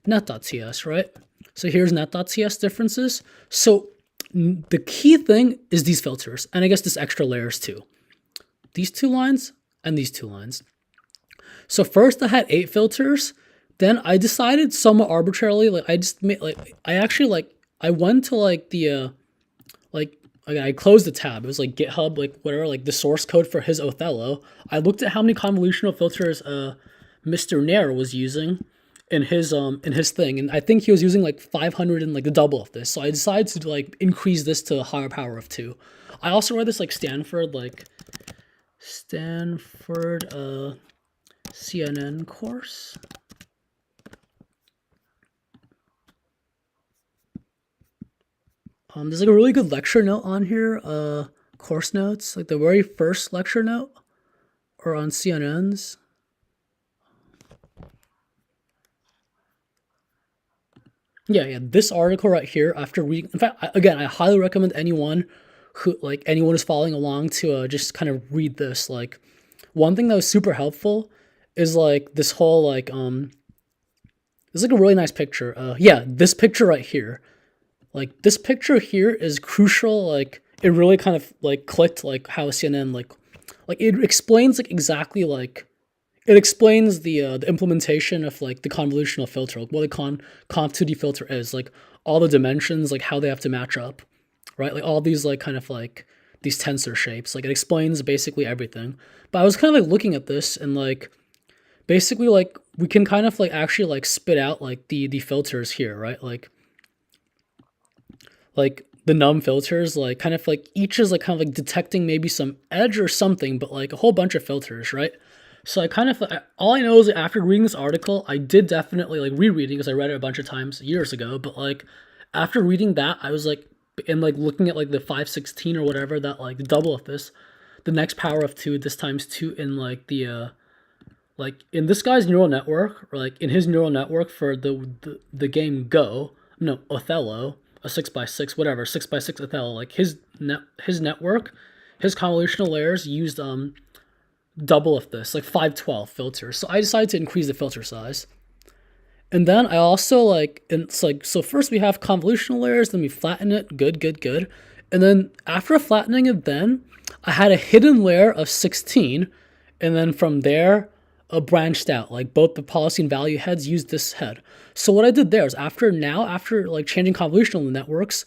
net.ts, right? So here's net.ts differences. So the key thing is these filters, and I guess this extra layers too. These 2 lines and these 2 lines. So first I had 8 filters. Then I decided somewhat arbitrarily, like I just made like I went to like the I closed the tab. It was like GitHub, like whatever, like the source code for his Othello. I looked at how many convolutional filters Mr. Nair was using in his thing, and I think he was using like 500 and like the double of this. So I decided to like increase this to a higher power of 2. I also read this like Stanford CNN course. There's like a really good lecture note on here, course notes, like the very first lecture note, or on CNN's. Yeah, this article right here, after reading, in fact, again, I highly recommend anyone who's following along to just kind of read this. Like, one thing that was super helpful is like this whole like, there's like a really nice picture. Yeah, this picture right here. Like this picture here is crucial. Like it really kind of like clicked like how CNN like it explains like exactly like it explains the implementation of like the convolutional filter, like what the conv2D filter is, like all the dimensions, like how they have to match up, right? Like all these like kind of like these tensor shapes. Like it explains basically everything. But I was kind of like looking at this and like basically like we can kind of like actually like spit out like the filters here, right? Like the num filters, like kind of like each is like kind of like detecting maybe some edge or something, but like a whole bunch of filters, right? So I kind of, all I know is that after reading this article, I did definitely like rereading because I read it a bunch of times years ago, but like after reading that, I was like, and like looking at like the 516 or whatever, that like the double of this, the next power of 2, this times 2 in like the, like in this guy's neural network, or like in his neural network for the game Othello, a 6x6, whatever, 6x6 Othello, like his network, his convolutional layers used double of this, like 512 filters. So I decided to increase the filter size. And then I also like, and it's like, so first we have convolutional layers, then we flatten it, good, good, good. And then after flattening it, then I had a hidden layer of 16. And then from there, branched out, like both the policy and value heads used this head. So what I did there is after like changing convolutional networks,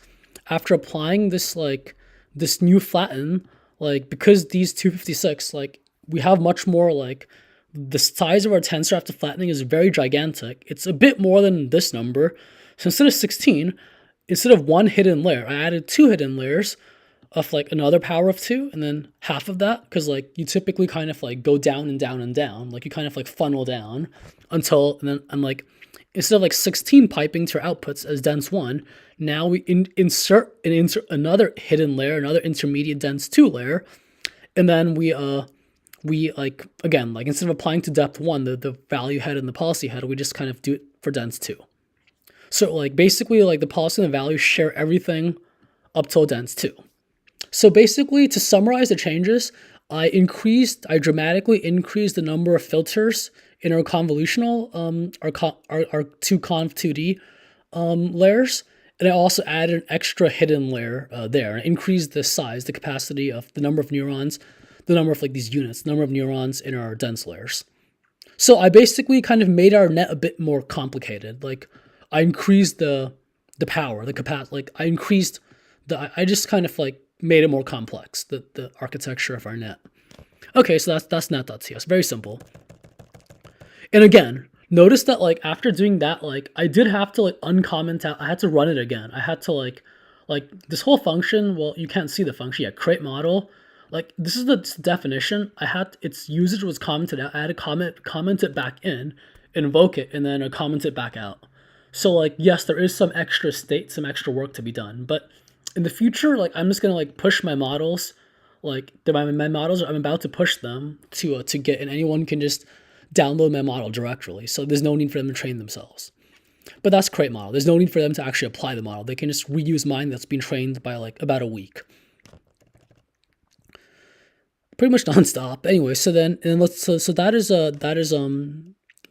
after applying this, like this new flatten, like because these 256, like we have much more, like the size of our tensor after flattening is very gigantic. It's a bit more than this number. So instead of 16, instead of one hidden layer, I added two hidden layers of like another power of 2, and then half of that, because like you typically kind of like go down and down and down, like you kind of like funnel down until, and then I'm like, instead of like 16 piping to our outputs as dense 1, now we insert another hidden layer, another intermediate dense 2 layer, and then we like, again, like instead of applying to depth 1 the value head and the policy head, we just kind of do it for dense 2. So like basically like the policy and the value share everything up till dense 2. So basically, to summarize the changes, I dramatically increased the number of filters in our convolutional, our two conv2D layers, and I also added an extra hidden layer there, and increased the size, the capacity of the number of neurons, the number of like these units, the number of neurons in our dense layers. So I basically kind of made our net a bit more complicated. Like I increased the power, the capacity, like I just kind of like made it more complex, the architecture of our net. Okay, so that's net.ts, very simple. And again, notice that like after doing that, like I did have to like uncomment out, I had to run it again. I had to like this whole function, well, you can't see the function yet, create model. Like this is the definition. Its usage was commented out. I had to comment it back in, invoke it, and then comment it back out. So like, yes, there is some extra state, some extra work to be done, but in the future, like I'm just gonna like push my models, like my models. I'm about to push them to Git, and anyone can just download my model directly. So there's no need for them to train themselves. But that's create model. There's no need for them to actually apply the model. They can just reuse mine that's been trained by like about a week. Pretty much nonstop. Anyway, so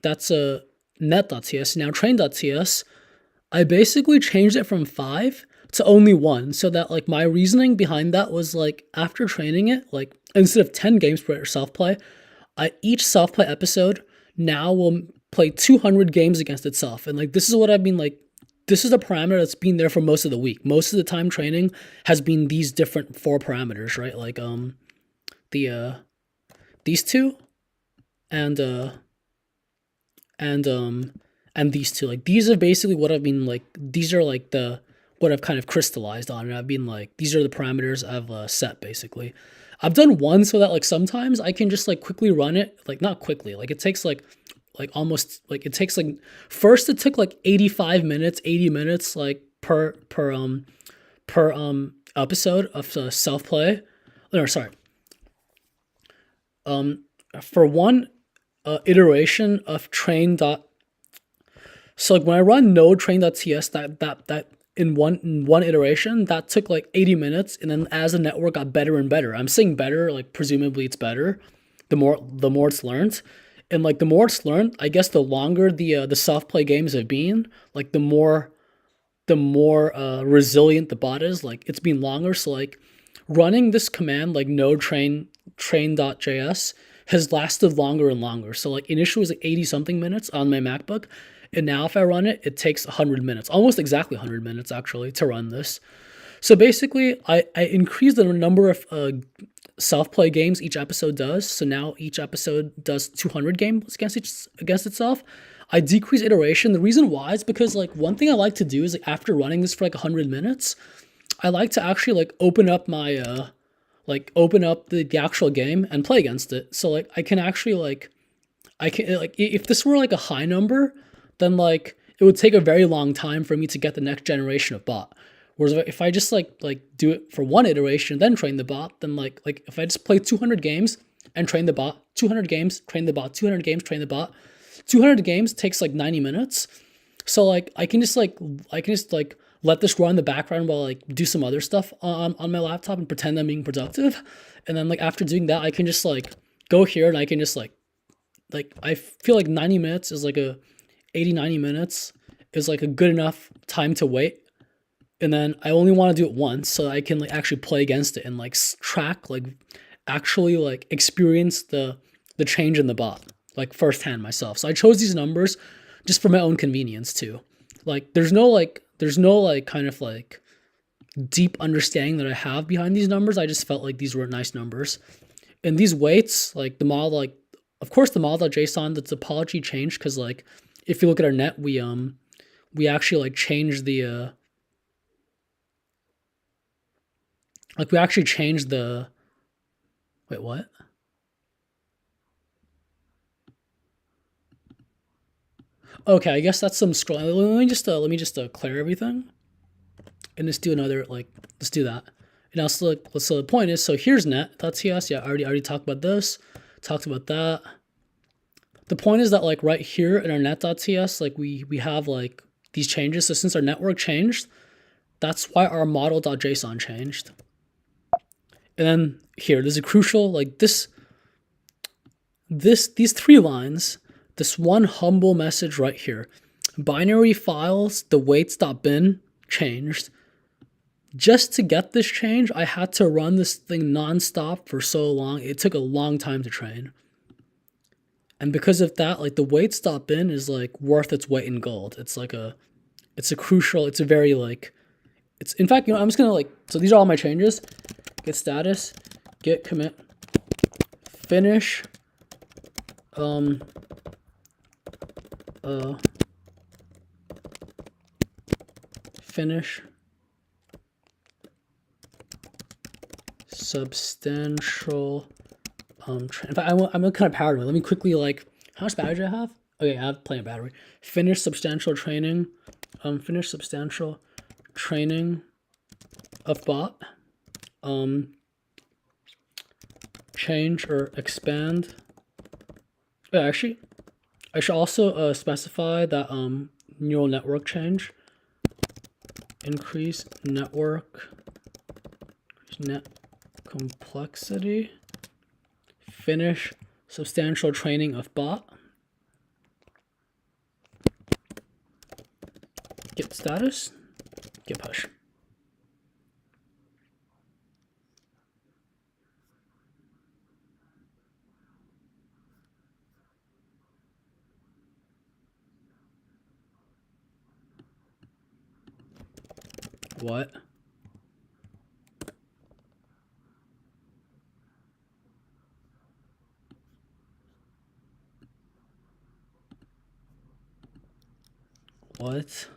that's a net.ts. Now train.ts, I basically changed it from 5 to only 1, so that like my reasoning behind that was like after training it, like instead of 10 games per self-play, each self-play episode now will play 200 games against itself. And like this is what I've been like, this is the parameter that's been there for most of the week. Most of the time training has been these different 4 parameters, right? Like these two and these two. Like these are basically what I've been like, these are like what I've kind of crystallized on, and I've been like, these are the parameters I've set basically. I've done one so that like sometimes I can just like quickly run it, like not quickly, like it takes like almost like it takes like, first it took like 80 minutes like per episode of self-play. No, sorry. For one iteration of train dot, so like when I run node train.ts, that in one iteration, that took like 80 minutes, and then as the network got better and better, I'm saying better, like presumably it's better, the more it's learned, and like the more it's learned, I guess the longer the self-play games have been, like the more resilient the bot is, like it's been longer. So like running this command like node train.js has lasted longer and longer. So like initially it was like 80 something minutes on my MacBook, and now if I run it, it takes 100 minutes, almost exactly 100 minutes actually, to run this. So basically, I increased the number of self-play games each episode does. So now each episode does 200 games against itself. I decrease iteration. The reason why is because like one thing I like to do is like after running this for like 100 minutes, I like to actually like open up my the actual game and play against it. So like I can actually like if this were like a high number, then like it would take a very long time for me to get the next generation of bot. Whereas if I just like do it for one iteration, then train the bot, then like if I just play 200 games and train the bot, 200 games, train the bot, 200 games, train the bot, 200 games takes like 90 minutes. So like I can just let this run in the background while like do some other stuff on my laptop and pretend I'm being productive. And then like after doing that, I can just like go here and I can just like I feel like 90 minutes is like 80, 90 minutes is like a good enough time to wait. And then I only want to do it once so I can like actually play against it and like track, like actually like experience the change in the bot like firsthand myself. So I chose these numbers just for my own convenience too. Like there's no kind of like deep understanding that I have behind these numbers. I just felt like these were nice numbers. And these weights, like the model, like of course the model.json, the topology changed because like if you look at our net, we actually like changed the we actually changed the wait, what? Okay, I guess that's some scroll. Let me just clear everything and just do another like let's do that. And also so the point is, so here's net.ts. Yeah, I already talked about this, talked about that. The point is that like right here in our net.ts, like we have like these changes. So since our network changed, that's why our model.json changed. And then here, there's a crucial like these three lines, this one humble message right here. Binary files, the weights.bin changed. Just to get this change, I had to run this thing nonstop for so long. It took a long time to train. And because of that, like the weights.bin is like worth its weight in gold. It's a crucial, it's a very like, it's in fact, I'm just gonna like, so these are all my changes. Get status, git commit, finish, finish, substantial, in fact, I'm kind of powering. Let me quickly like, how much battery do I have? Okay, I have plenty of battery. Finish substantial training, finish substantial training of bot, change or expand. Yeah, actually, I should also specify that neural network change, increase network net complexity, finish substantial training of bot, git status, git push. What? What?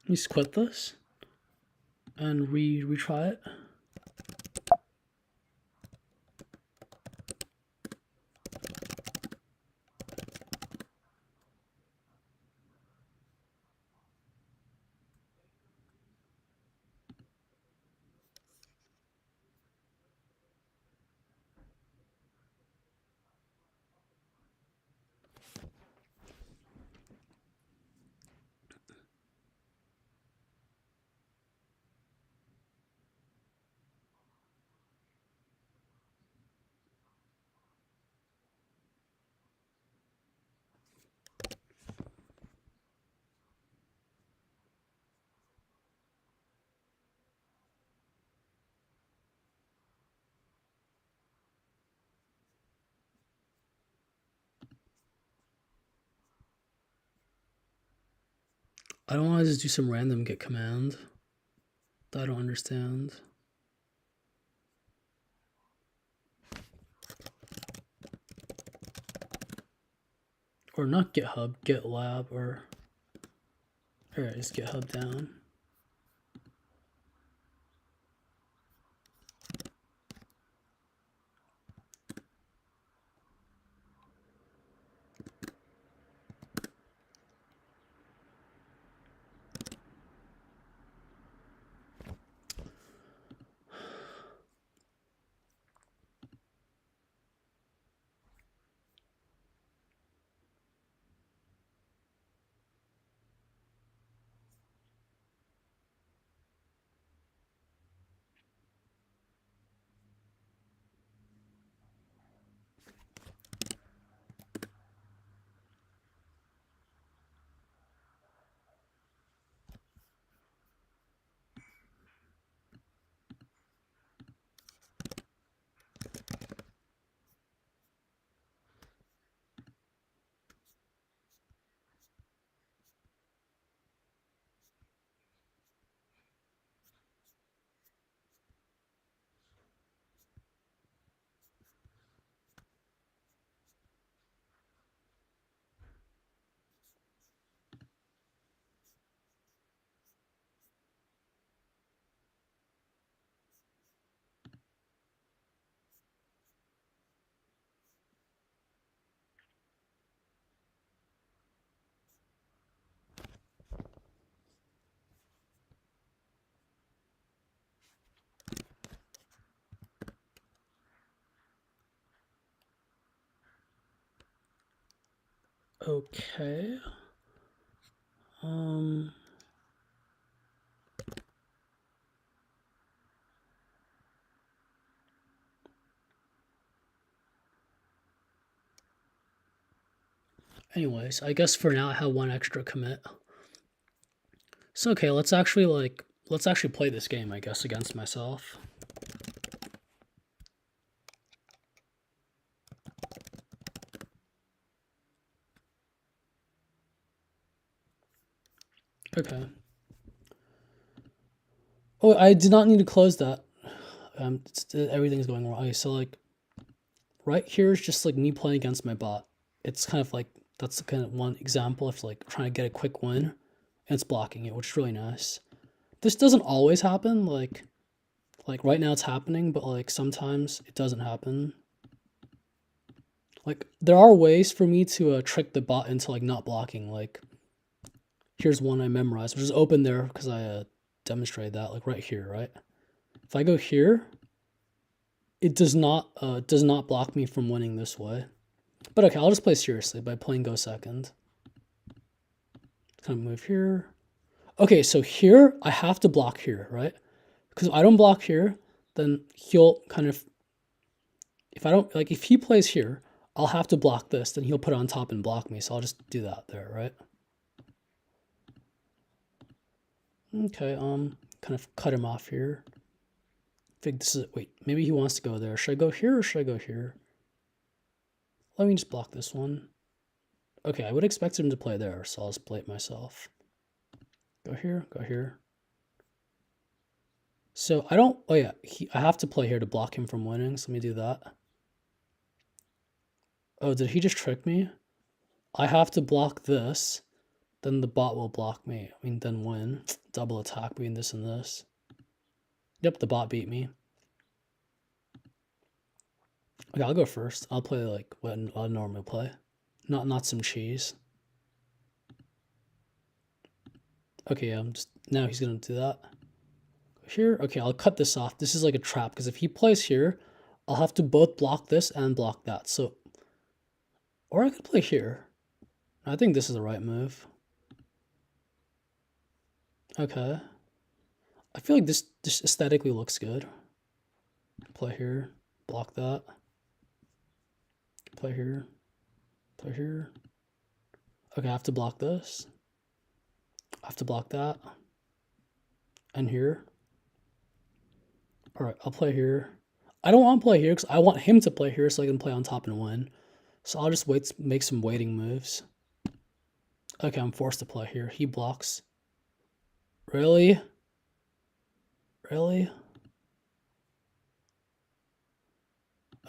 Let me just quit this and retry it. I don't want to just do some random git command that I don't understand. Or not GitHub, GitLab, or alright, is GitHub down? Okay. Anyways, I guess for now I have one extra commit. So okay, let's actually play this game, I guess, against myself. Okay. Oh, I did not need to close that. Everything's going wrong. Okay, so like right here is just like me playing against my bot. It's kind of like that's kind of one example of like trying to get a quick win, and it's blocking it, which is really nice. This doesn't always happen. Like right now it's happening, but like sometimes it doesn't happen. Like there are ways for me to trick the bot into like not blocking. Like here's one I memorized, which is open there because I demonstrated that, like right here, right? If I go here, it does not block me from winning this way. But okay, I'll just play seriously by playing go second. Kind of move here. Okay, so here I have to block here, right? Because if I don't block here, then he'll kind of, if he plays here, I'll have to block this, then he'll put it on top and block me. So I'll just do that there, right? Okay, kind of cut him off here. I think this is, wait, maybe he wants to go there. Should I go here or should I go here? Let me just block this one. Okay, I would expect him to play there, so I'll just play it myself. Go here, go here. So I don't, oh yeah, I have to play here to block him from winning, so let me do that. Oh, did he just trick me? I have to block this, then the bot will block me. I mean, then win. Double attack between this and this. Yep, the bot beat me. Okay, I'll go first. I'll play like what I normally play. Not some cheese. Okay, now he's gonna do that. Here, okay, I'll cut this off. This is like a trap, because if he plays here, I'll have to both block this and block that. So, or I could play here. I think this is the right move. Okay. I feel like this aesthetically looks good. Play here, block that. Play here, play here. Okay, I have to block this. I have to block that. And here. All right, I'll play here. I don't want to play here because I want him to play here so I can play on top and win. So I'll just make some waiting moves. Okay, I'm forced to play here. He blocks. Really? Really?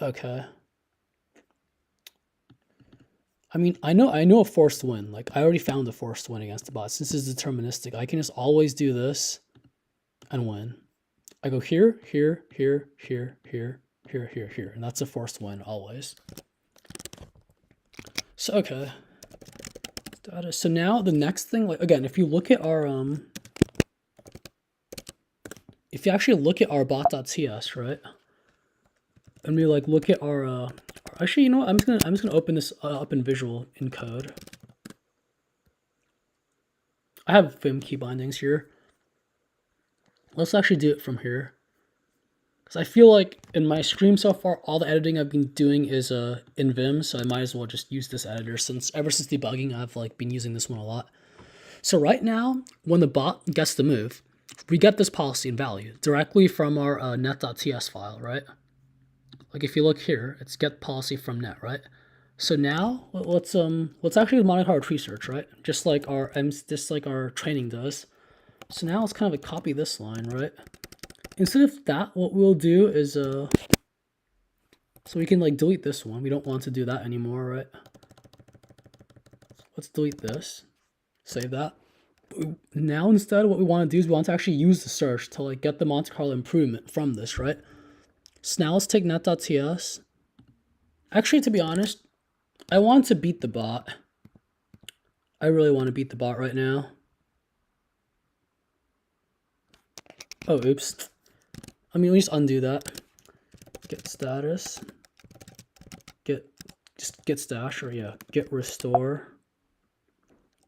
Okay. I mean, I know a forced win. Like, I already found a forced win against the bot. Since this is deterministic, I can just always do this and win. I go here, here, here, here, here, here, here, here. And that's a forced win always. So, okay. So now the next thing, like, again, if you look at our, if you actually look at our bot.ts, right? And we like look at our, actually, you know what? I'm just gonna open this up in Visual in code. I have Vim key bindings here. Let's actually do it from here. Because I feel like in my stream so far, all the editing I've been doing is in Vim, so I might as well just use this editor ever since debugging, I've like been using this one a lot. So right now, when the bot gets the move, we get this policy and value directly from our net.ts file, right? Like if you look here, it's get policy from net, right? So now let's actually monitor our tree search, right? Just like our training does. So now let's kind of like copy this line, right? Instead of that, what we'll do is so we can like delete this one. We don't want to do that anymore, right? Let's delete this. Save that. Now instead, what we want to do is we want to actually use the search to like get the Monte Carlo improvement from this, right? So now let's take net.ts. Actually, to be honest, I want to beat the bot. I really want to beat the bot right now. Oh, oops. I mean, let me just undo that. Get status. Get stash, or yeah, get restore.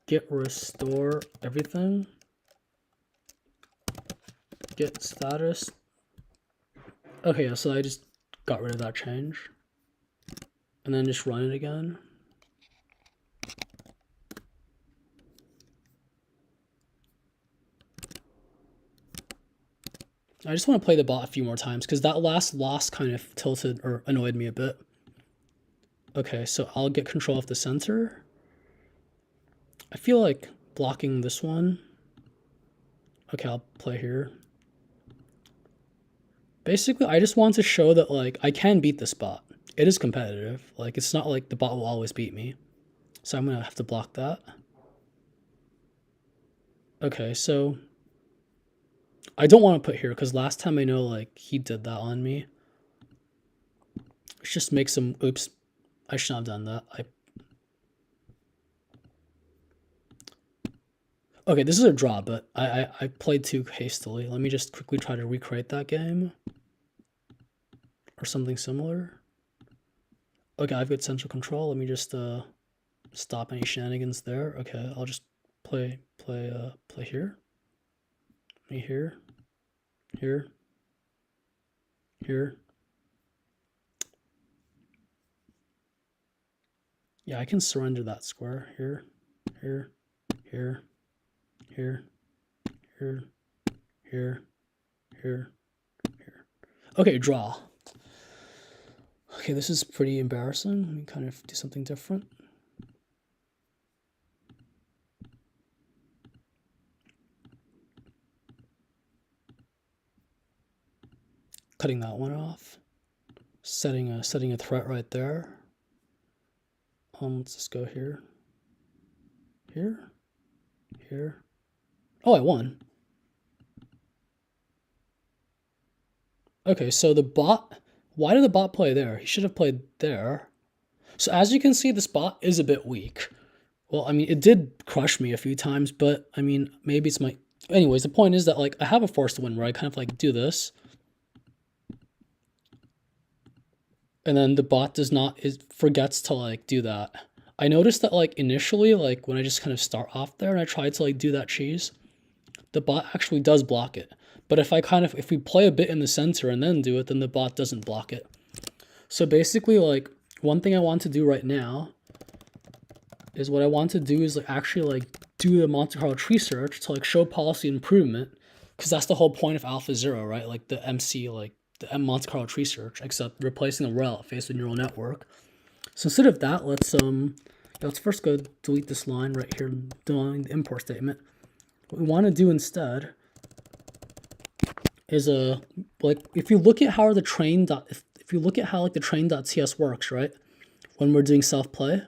git restore everything, git status. Okay, yeah, so I just got rid of that change. And then just run it again. I just want to play the bot a few more times because that last loss kind of tilted or annoyed me a bit. Okay, so I'll get control of the center. I feel like blocking this one. Okay, I'll play here. Basically, I just want to show that like I can beat this bot. It is competitive. Like it's not like the bot will always beat me. So I'm gonna have to block that. Okay, so I don't want to put here because last time I know like he did that on me. Let's just make some, oops, I should not have done that. Okay, this is a draw, but I played too hastily. Let me just quickly try to recreate that game. Or something similar. Okay, I've got central control. Let me just stop any shenanigans there. Okay, I'll just play here. Me here. Here. Here. Yeah, I can surrender that square. Here. Here. Here. Here. Here. Here. Here. Here. Okay, draw. Okay, this is pretty embarrassing. Let me kind of do something different. Cutting that one off. Setting a threat right there. Let's just go here. Here. Here. Oh, I won. Okay, so the bot, why did the bot play there? He should have played there. So as you can see, this bot is a bit weak. Well, I mean, it did crush me a few times, but I mean, maybe it's my... Anyways, the point is that like I have a forced win where I kind of like do this. And then the bot does not, it forgets to like do that. I noticed that like initially, like when I just kind of start off there and I tried to like do that cheese, the bot actually does block it. But if we play a bit in the center and then do it, then the bot doesn't block it. So basically like one thing I want to do right now is what I want to do is like actually like do the Monte Carlo tree search to like show policy improvement. Because that's the whole point of AlphaZero, right? Like the MC, like the Monte Carlo tree search, except replacing a rel face with neural network. So instead of that, let's first go delete this line right here, doing the import statement. What we want to do instead is like if you look at how the train if you look at how like the train.ts works, right? When we're doing self-play,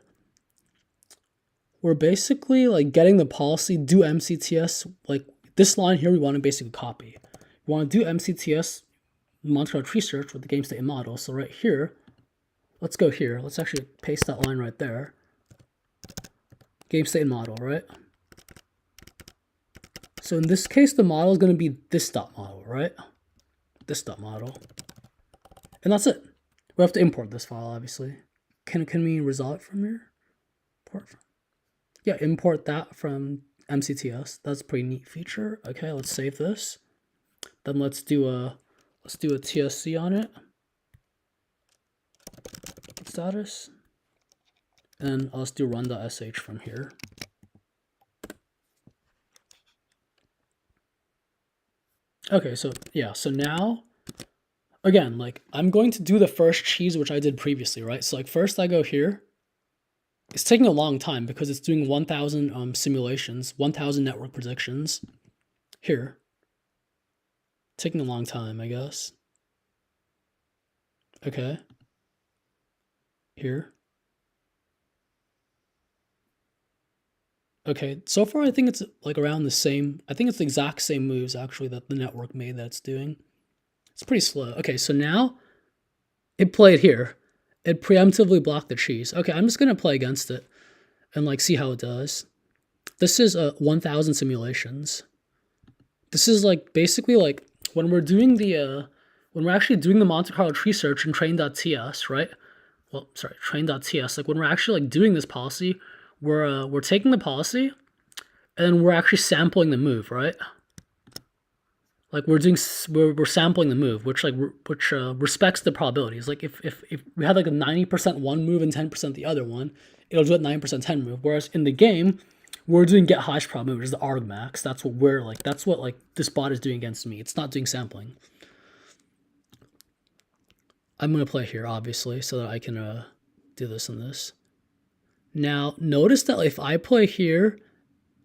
we're basically like getting the policy do MCTS, like this line here we want to basically copy. We want to do MCTS Monte Carlo tree search with the game state and model. So right here, let's go here. Let's actually paste that line right there. Game state and model, right? So in this case, the model is going to be this dot model, right? This dot model. And that's it. We have to import this file, obviously. Can we resolve it from here? Yeah, import that from MCTS. That's a pretty neat feature. Okay, let's save this. Then let's do a TSC on it. Status. And I'll just do run.sh from here. Okay, so yeah, so now, again, like I'm going to do the first cheese which I did previously, right? So like first I go here. It's taking a long time because it's doing 1,000 simulations, 1,000 network predictions here. Taking a long time, I guess. Okay. Here. Okay, so far I think it's like around the same, I think it's the exact same moves actually that the network made that it's doing. It's pretty slow. Okay, so now it played here. It preemptively blocked the cheese. Okay, I'm just gonna play against it and like see how it does. This is 1,000 simulations. This is like basically like when we're doing the when we're actually doing the Monte Carlo tree search in train.ts, right? Well, sorry, train.ts. Like when we're actually like doing this policy, we're taking the policy and we're actually sampling the move, right? Like we're sampling the move, which respects the probabilities. Like if we had like a 90% one move and 10% the other one, it'll do it 9% 10 move. Whereas in the game, we're doing get highest prob move, which is the argmax. That's what this bot is doing against me. It's not doing sampling. I'm gonna play here obviously so that I can do this and this. Now notice that if I play here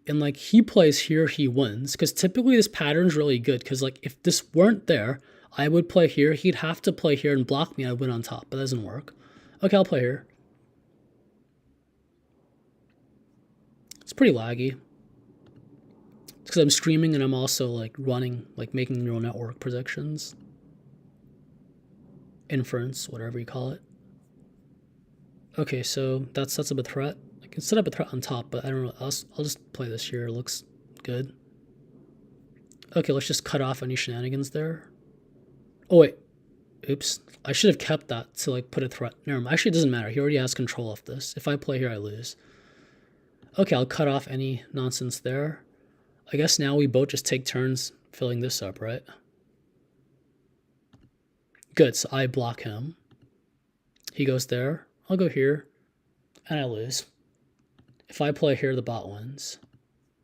and like he plays here, he wins. Because typically this pattern is really good. Because like if this weren't there, I would play here. He'd have to play here and block me. I'd win on top, but that doesn't work. Okay, I'll play here. It's pretty laggy. It's because I'm streaming and I'm also like running, like making neural network predictions. Inference, whatever you call it. Okay, so that sets up a threat. I can set up a threat on top, but I don't know. I'll just play this here. It looks good. Okay, let's just cut off any shenanigans there. Oh, wait. Oops. I should have kept that to like put a threat. Never mind. Actually, it doesn't matter. He already has control of this. If I play here, I lose. Okay, I'll cut off any nonsense there. I guess now we both just take turns filling this up, right? Good, so I block him. He goes there. I'll go here. And I lose. If I play here, the bot wins.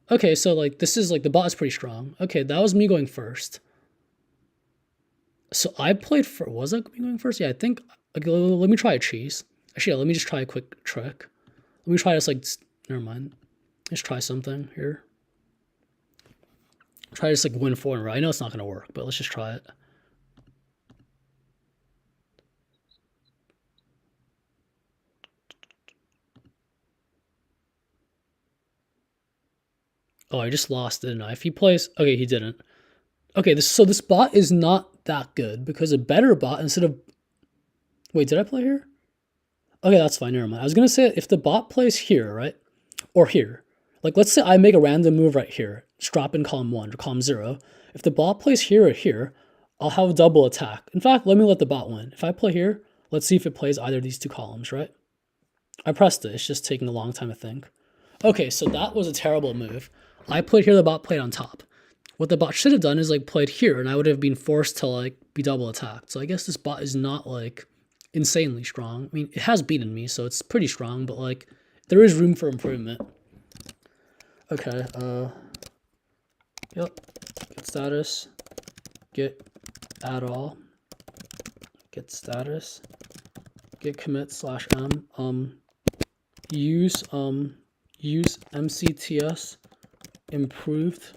Okay, so like this is like the bot is pretty strong. Okay, that was me going first. So I played for, was that me going first? Yeah, I think, okay, let me try a cheese. Actually, yeah, let me just try a quick trick. Let me try this like, never mind. Let's try something here. Try to just like win 4 in a row. I know it's not going to work, but let's just try it. Oh, I just lost, didn't I? If he plays, okay, he didn't. Okay, so this bot is not that good because a better bot instead of, wait, did I play here? Okay, that's fine, never mind. I was going to say if the bot plays here, right? Or here. Like, let's say I make a random move right here. Drop in column 1 or column 0. If the bot plays here or here, I'll have a double attack. In fact, let me let the bot win. If I play here, let's see if it plays either of these 2 columns, right? I pressed it. It's just taking a long time to think. Okay, so that was a terrible move. I played here, the bot played on top. What the bot should have done is like played here, and I would have been forced to like be double attacked. So I guess this bot is not like insanely strong. I mean, it has beaten me, so it's pretty strong, but like there is room for improvement. Okay, yep, get status, get add all, get status, get commit /m, use MCTS improved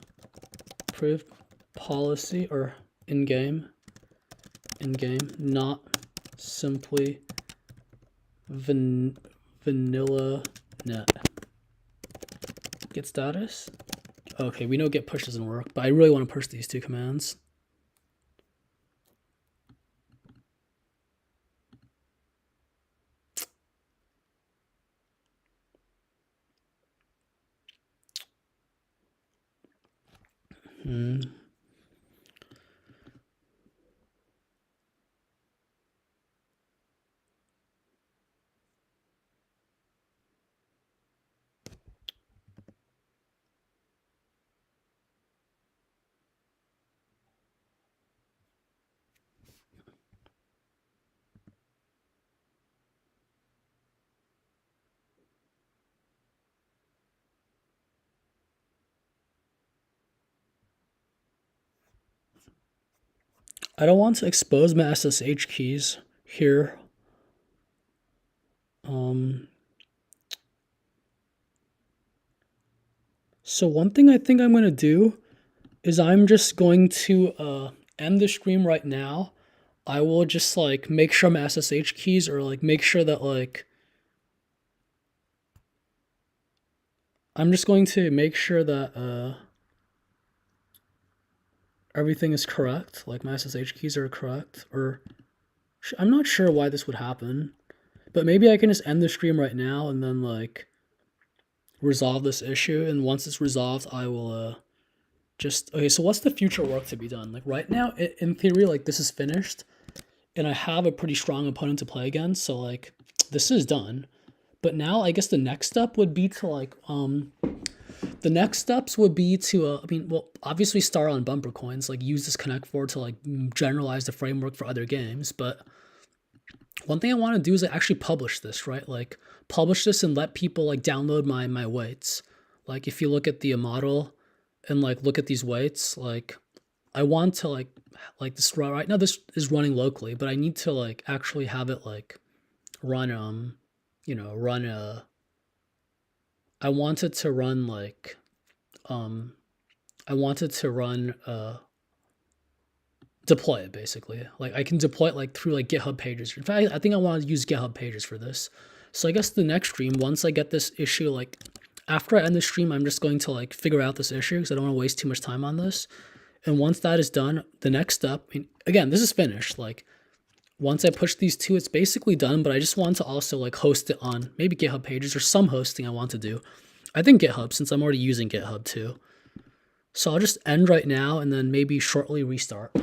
policy or in-game, not simply vanilla net. Get status. Okay, we know get push doesn't work, but I really want to push these 2 commands. I don't want to expose my SSH keys here. So one thing I think I'm going to do is I'm just going to end the stream right now. I will just like make sure my SSH keys or like make sure that like I'm just going to make sure that everything is correct, like my SSH keys are correct, or I'm not sure why this would happen, but maybe I can just end the stream right now and then like resolve this issue, and once it's resolved, I will just, okay, so what's the future work to be done? Like right now, in theory, like this is finished, and I have a pretty strong opponent to play against, so like this is done. But now I guess the next step would be to like the the next steps would be to, I mean, well, obviously start on BumperCoins, like use this Connect4 to like generalize the framework for other games. But one thing I want to do is like actually publish this, right? Like publish this and let people like download my weights. Like if you look at the model and like look at these weights, like I want to like this right now, this is running locally, but I need to like actually have it like run, you know, run a, I wanted to run like, I wanted to run, deploy it basically. Like I can deploy it like through like GitHub pages. In fact, I think I want to use GitHub pages for this. So I guess the next stream, once I get this issue, like after I end the stream, I'm just going to like figure out this issue because I don't want to waste too much time on this. And once that is done, the next step, I mean, again, this is finished. Like once I push these two, it's basically done, but I just want to also like host it on maybe GitHub pages or some hosting I want to do. I think GitHub, since I'm already using GitHub too. So I'll just end right now and then maybe shortly restart.